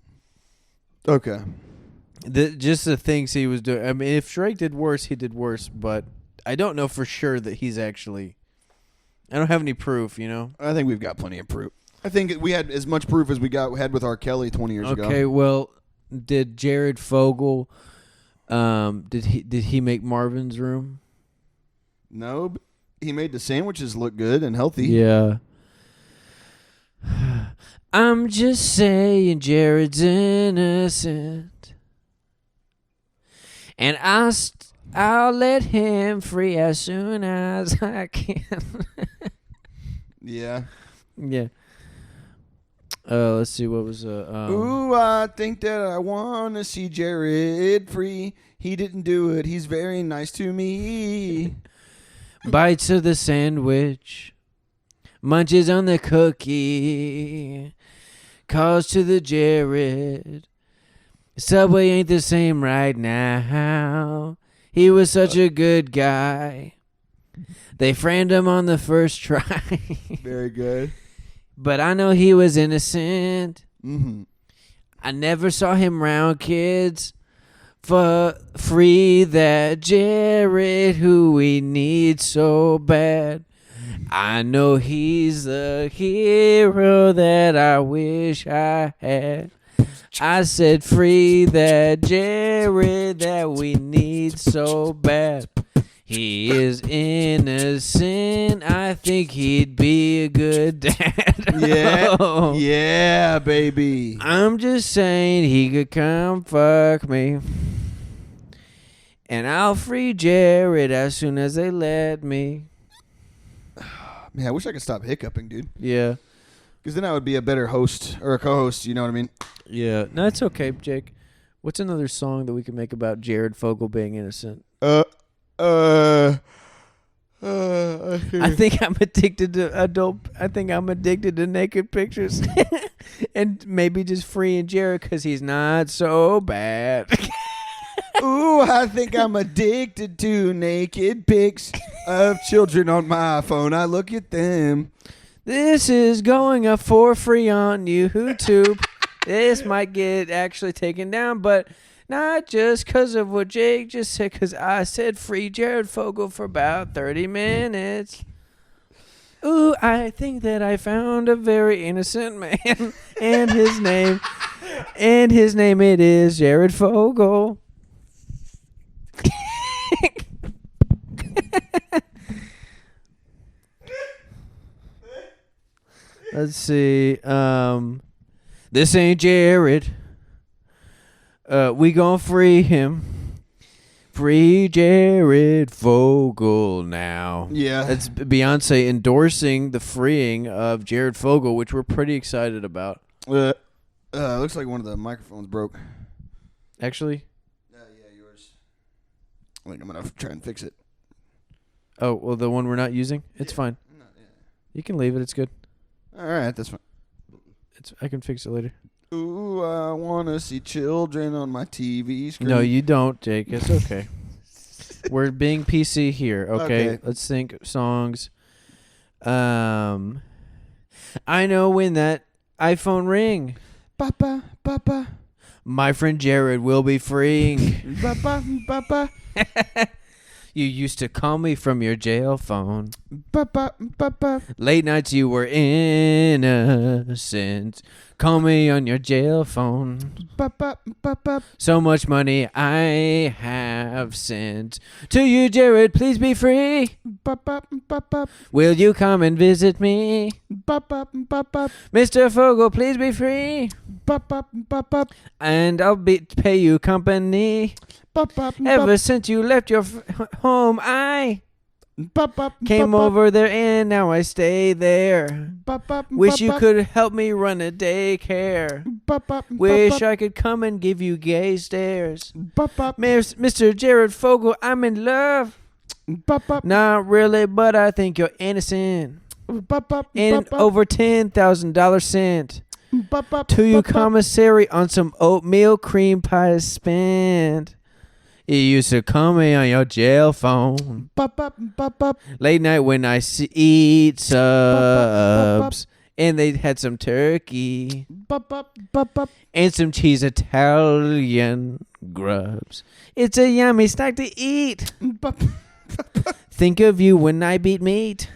Okay. Just the things he was doing. I mean, if Drake did worse, he did worse, but I don't know for sure that he's actually... I don't have any proof, you know? I think we've got plenty of proof. I think we had as much proof as we had with R. Kelly 20 years ago. Okay, well, did Jared Fogle, did he make Marvin's Room? No, but he made the sandwiches look good and healthy. Yeah. I'm just saying Jared's innocent, and I'll let him free as soon as I can. Yeah. Yeah. Let's see, what was Ooh, I think that I want to see Jared free. He didn't do it. He's very nice to me. bites of the sandwich, munches on the cookie, calls to the Jared. Subway ain't the same right now. He was such a good guy. They framed him on the first try. Very good. But I know he was innocent. Mm-hmm. I never saw him round kids. For free that Jared who we need so bad. I know he's the hero that I wish I had. I said free that Jared that we need so bad. He is innocent. I think he'd be a good dad. Yeah. Yeah, baby. I'm just saying he could come fuck me. And I'll free Jared as soon as they let me. Man, I wish I could stop hiccuping, dude. Yeah. Because then I would be a better host or a co-host, you know what I mean? Yeah. No, it's okay, Jake. What's another song that we can make about Jared Fogle being innocent? I I think I'm addicted to naked pictures. And maybe just freeing Jared because he's not so bad. Ooh, I think I'm addicted to naked pics of children on my phone. I look at them. This is going up for free on YouTube. This might get actually taken down, but not just because of what Jake just said, because I said free Jared Fogle for about 30 minutes. Ooh, I think that I found a very innocent man, and his name it is Jared Fogle. Let's see. This ain't Jared. We gon' free him. Free Jared Fogle now. Yeah. That's Beyonce endorsing the freeing of Jared Fogle, which we're pretty excited about. Looks like one of the microphones broke. Actually? Yeah, yours. I think I'm going to try and fix it. Oh, well, the one we're not using? It's fine. No, yeah. You can leave it. It's good. All right, that's fine. I can fix it later. Ooh, I want to see children on my TV screen. No, you don't, Jake. It's okay. We're being PC here, okay? Let's think songs. I know when that iPhone ring. Papa, papa. My friend Jared will be freeing. Papa, papa. You used to call me from your jail phone. Papa, papa. Late nights you were innocent. Call me on your jail phone. Papa, papa. So much money I have sent to you, Jared. Please be free. Papa, papa. Will you come and visit me? Papa, papa. Mr. Fogle, please be free. Papa, papa. And I'll pay you company. Papa, Ever since you left your home, I papa, came over there and now I stay there. Papa, Wish you could help me run a daycare. Papa, Wish I could come and give you gay stares. Papa, Mr. Jared Fogle, I'm in love. Papa, Not really, but I think you're innocent. Papa, And over $10,000 sent Papa, to you, commissary, on some oatmeal cream pie spent. You used to call me on your jail phone. Papa, papa. Late night when I eat subs. And they had some turkey. Papa, papa. And some cheese Italian grubs. It's a yummy snack to eat. Think of you when I beat meat.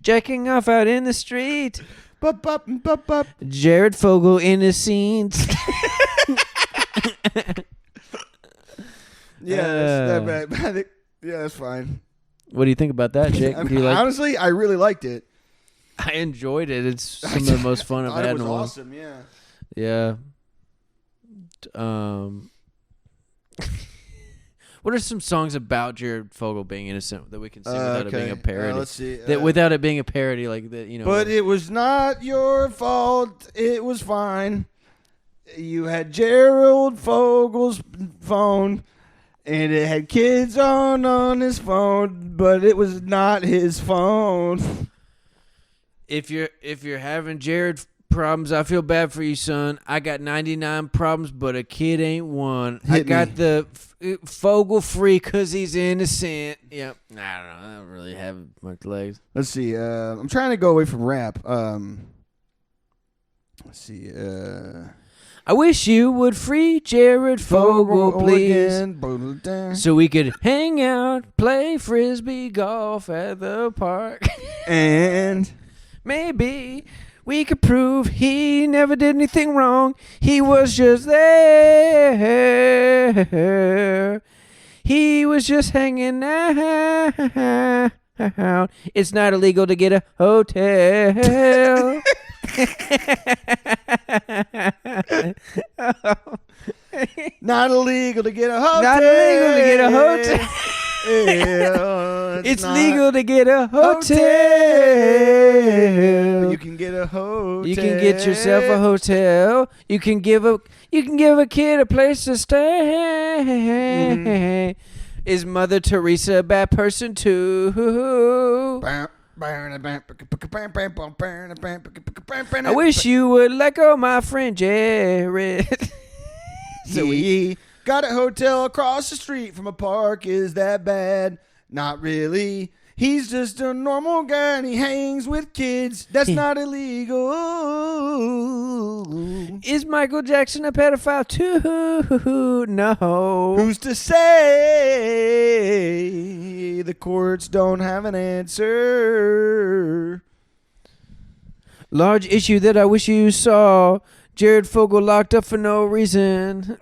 jacking off out in the street. Bup, bup, bup, bup. Jared Fogle in the scenes. Yeah, that's not bad. I think, yeah, that's fine. What do you think about that, Jake? I mean, Do you like? honestly, I really liked it. I enjoyed it. It's some of the most fun I've had in a while. It was awesome, yeah. Yeah. What are some songs about Jared Fogle being innocent that we can sing without it being a parody? Let's see. That without it being a parody, like that, you know. But it was not your fault. It was fine. You had Gerald Fogle's phone, and it had kids on his phone, but it was not his phone. If you're having Jared problems, I feel bad for you, son. I got 99 problems, but a kid ain't one. I got the Fogle free because he's innocent. Yep. I don't know. I don't really have much legs. Let's see. I'm trying to go away from rap. Let's see. I wish you would free Jared Fogle, please, so we could hang out, play frisbee golf at the park, and maybe we could prove he never did anything wrong. He was just there. He was just hanging out. It's not illegal to get a hotel. Not illegal to get a hotel. Not illegal to get a hotel. It's legal to get a hotel. You can get a hotel. You can get yourself a hotel. You can give a kid a place to stay. Is Mother Teresa a bad person too? I wish you would let go, my friend Jared. So we got a hotel across the street from a park. Is that bad? Not really. He's just a normal guy and he hangs with kids. That's not illegal. Is Michael Jackson a pedophile too? No. Who's to say the courts don't have an answer? Large issue that I wish you saw. Jared Fogle locked up for no reason.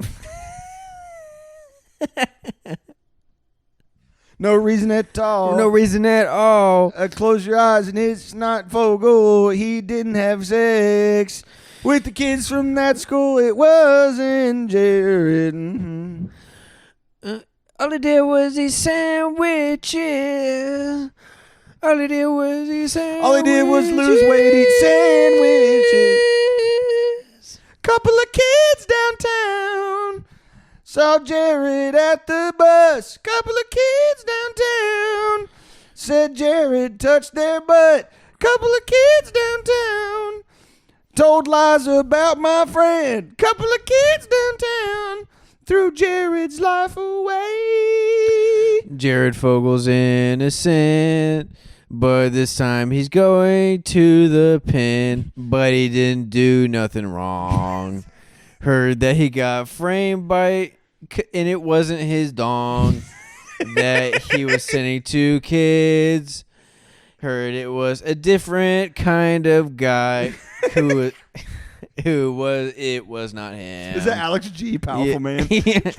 No reason at all. No reason at all. Close your eyes and it's not Fogle. He didn't have sex with the kids from that school. It wasn't Jared. All he did was eat sandwiches. All he did was eat sandwiches. All he did was lose weight, eat sandwiches. Couple of kids downtown saw Jared at the bus. Couple of kids downtown said Jared touched their butt. Couple of kids downtown told lies about my friend. Couple of kids downtown threw Jared's life away. Jared Fogle's innocent, but this time he's going to the pen. But he didn't do nothing wrong. Heard that he got framed by, and it wasn't his dong that he was sending to kids. Heard it was a different kind of guy who was. It was not him. Is that Alex G. Powerful Man? Yeah.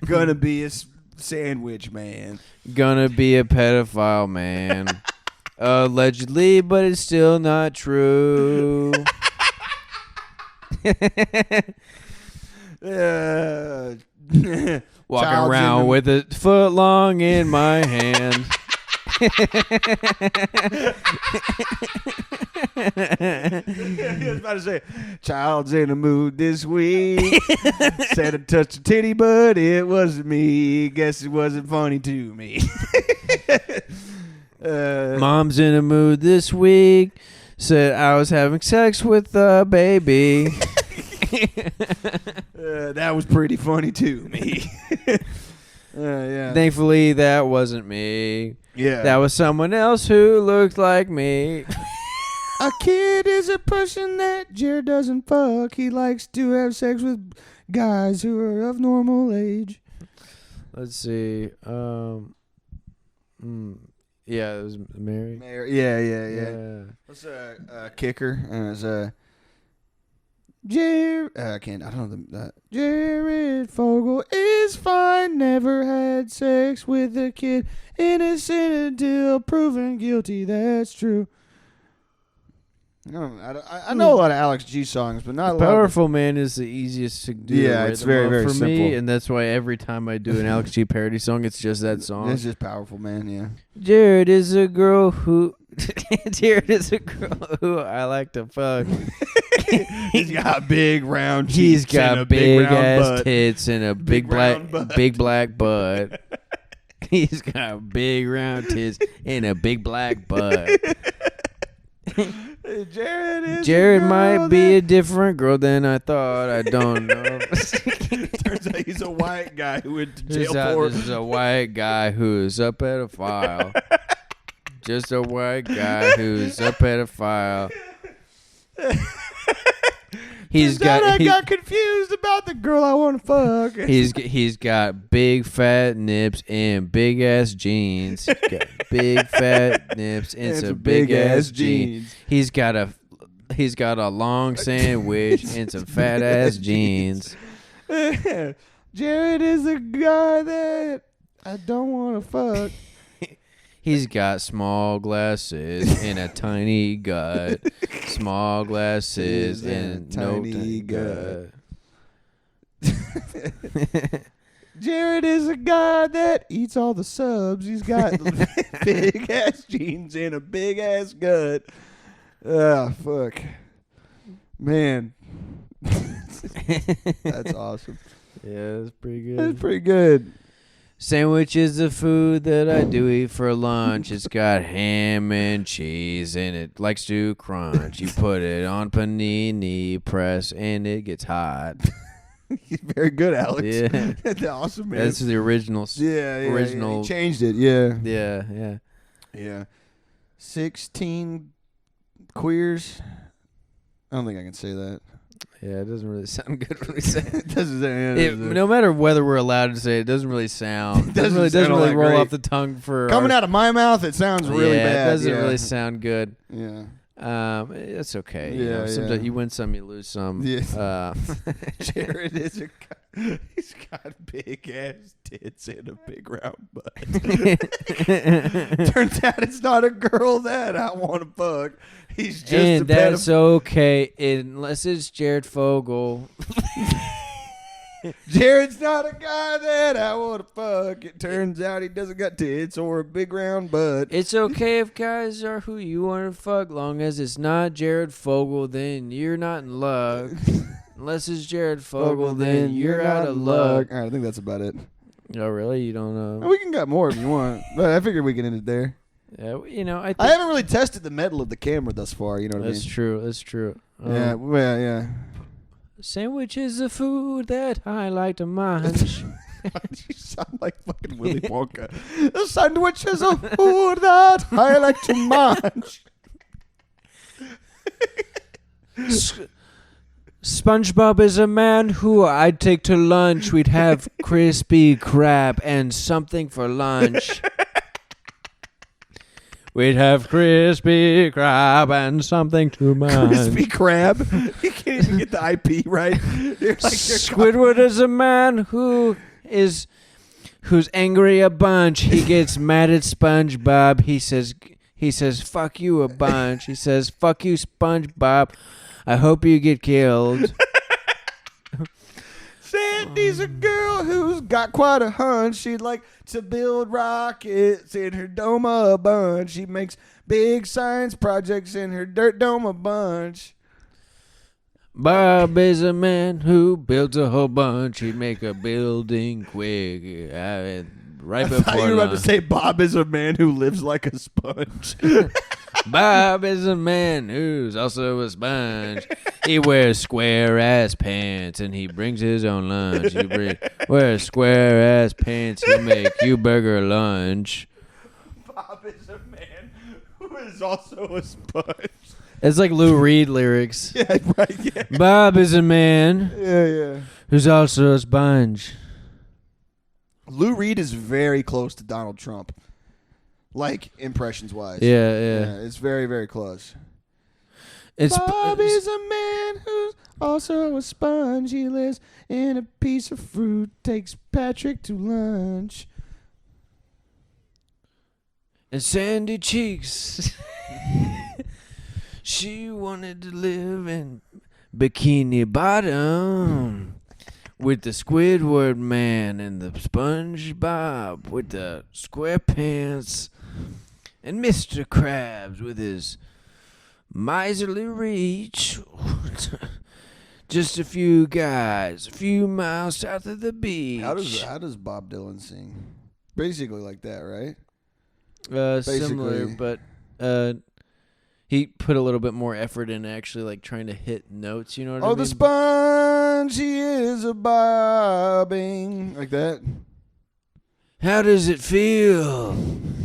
Gonna be a sandwich man. Gonna be a pedophile man. Allegedly, but it's still not true. Walking around with a foot long in my hand. I was about to say, child's in the mood this week. Said I touched a titty, but it wasn't me. Guess it wasn't funny to me. Mom's in a mood this week. Said I was having sex with a baby. That was pretty funny to me. Yeah. Thankfully, that wasn't me. Yeah. That was someone else who looked like me. A kid is a person that Jared doesn't fuck. He likes to have sex with guys who are of normal age. Let's see. Yeah, it was Mary. Yeah. What's a kicker? It's I don't know Jared Fogle is fine. Never had sex with a kid. Innocent until proven guilty. That's true. I know a lot of Alex G songs, but not a lot. Powerful Man is the easiest to do. Yeah, it's very, very for simple. me, and that's why every time I do an Alex G parody song, it's just that song. It's just Powerful Man, yeah. Jared is a girl who I like to fuck. He's got big round cheeks. He's got and a big round ass butt. tits and a big round butt. black butt. He's got big round tits and a big black butt. Jared might be a different girl than I thought. I don't know. Turns out he's a white guy who went to jail for. This is a white guy who's a pedophile. Just a white guy who's a pedophile. I got confused about the girl I want to fuck. He's got big fat nips and big ass jeans. He's got big fat nips and some big ass jeans. He's got a long sandwich and some fat ass jeans. Jared is a guy that I don't want to fuck. He's got small glasses and a tiny gut. Small glasses and no tiny gut. Jared is a guy that eats all the subs. He's got big ass jeans and a big ass gut. Ah, fuck. Man. That's awesome. Yeah, that's pretty good. That's pretty good. Sandwich is the food that I do eat for lunch. It's got ham and cheese and it likes to crunch. You put it on panini press and it gets hot. He's very good, Alex. Yeah. That's awesome, man. That's the original. Original. He changed it, yeah. Yeah. 16 queers. I don't think I can say that. Yeah, it doesn't really sound good when we say it. It doesn't No matter whether we're allowed to say it, it doesn't really sound. Doesn't really roll off the tongue for coming out of my mouth. It sounds really bad. It doesn't really sound good. Yeah. It's okay. Yeah, sometimes you win some, you lose some. Yeah. Jared is a guy. He's got big ass tits and a big round butt. Turns out it's not a girl that I want to fuck. He's just and that's okay unless it's Jared Fogle. Jared's not a guy that I want to fuck. It turns out he doesn't got tits or a big round butt. It's okay if guys are who you want to fuck, long as it's not Jared Fogle. Then you're not in luck. Unless it's Jared Fogle, then you're out of luck. All right, I think that's about it. Oh, really? You don't know? We can get more if you want, but I figured we can end it there. Yeah, I haven't really tested the metal of the camera thus far. You know what I mean? That's true. Yeah, well, yeah. Sandwich is the food that I like to munch. You sound like fucking Willy Wonka. The sandwich is a food that I like to munch. SpongeBob is a man who I'd take to lunch. We'd have crispy crab and something for lunch. We'd have crispy crab and something to munch. Crispy crab? You can't even get the IP right. Squidward is a man who's angry a bunch. He gets mad at SpongeBob. He says, fuck you a bunch. He says, fuck you, SpongeBob. I hope you get killed. Sandy's a girl who's got quite a hunch. She'd like to build rockets in her dome a bunch. She makes big science projects in her dirt dome a bunch. Bob is a man who builds a whole bunch. He'd make a building quick. Right before I thought you were about to say Bob is a man who lives like a sponge. Bob is a man who's also a sponge. He wears square-ass pants, and he brings his own lunch. He wears square-ass pants, he make you burger lunch. Bob is a man who is also a sponge. It's like Lou Reed lyrics. Yeah, right, yeah. Bob is a man Yeah. who's also a sponge. Lou Reed is very close to Donald Trump. Like impressions wise. Yeah. It's very, very close. Bobby's a man who's also a sponge. He lives in a piece of fruit. Takes Patrick to lunch. And Sandy Cheeks. She wanted to live in Bikini Bottom with the Squidward man and the SpongeBob with the SquarePants and Mr. Krabs with his miserly reach. Just a few guys, a few miles south of the beach. How does Bob Dylan sing? Basically like that, right? Similar, but he put a little bit more effort in actually like trying to hit notes. You know what I mean? Oh, the sponge, he is a bobbing like that. How does it feel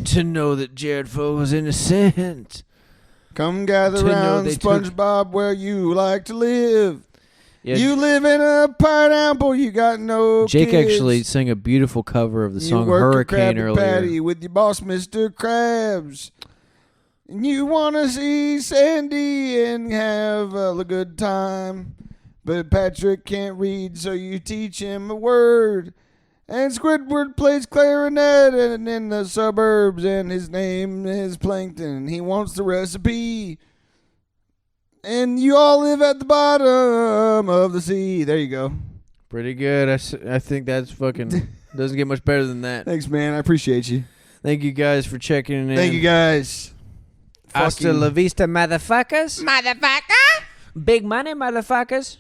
to know that Jared Fogle's innocent? Come gather round, SpongeBob, where you like to live. Yeah, you live in a pineapple, you got no Jake kids. Actually sang a beautiful cover of the song work Hurricane your earlier. Patty with your boss, Mr. Krabs. And you want to see Sandy and have a good time. But Patrick can't read, so you teach him a word. And Squidward plays clarinet and in the suburbs, and his name is Plankton. He wants the recipe. And you all live at the bottom of the sea. There you go. Pretty good. I think that's fucking... doesn't get much better than that. Thanks, man. I appreciate you. Thank you guys for checking in. Thank you guys. Hasta la vista, motherfuckers. Motherfucker! Big money, motherfuckers.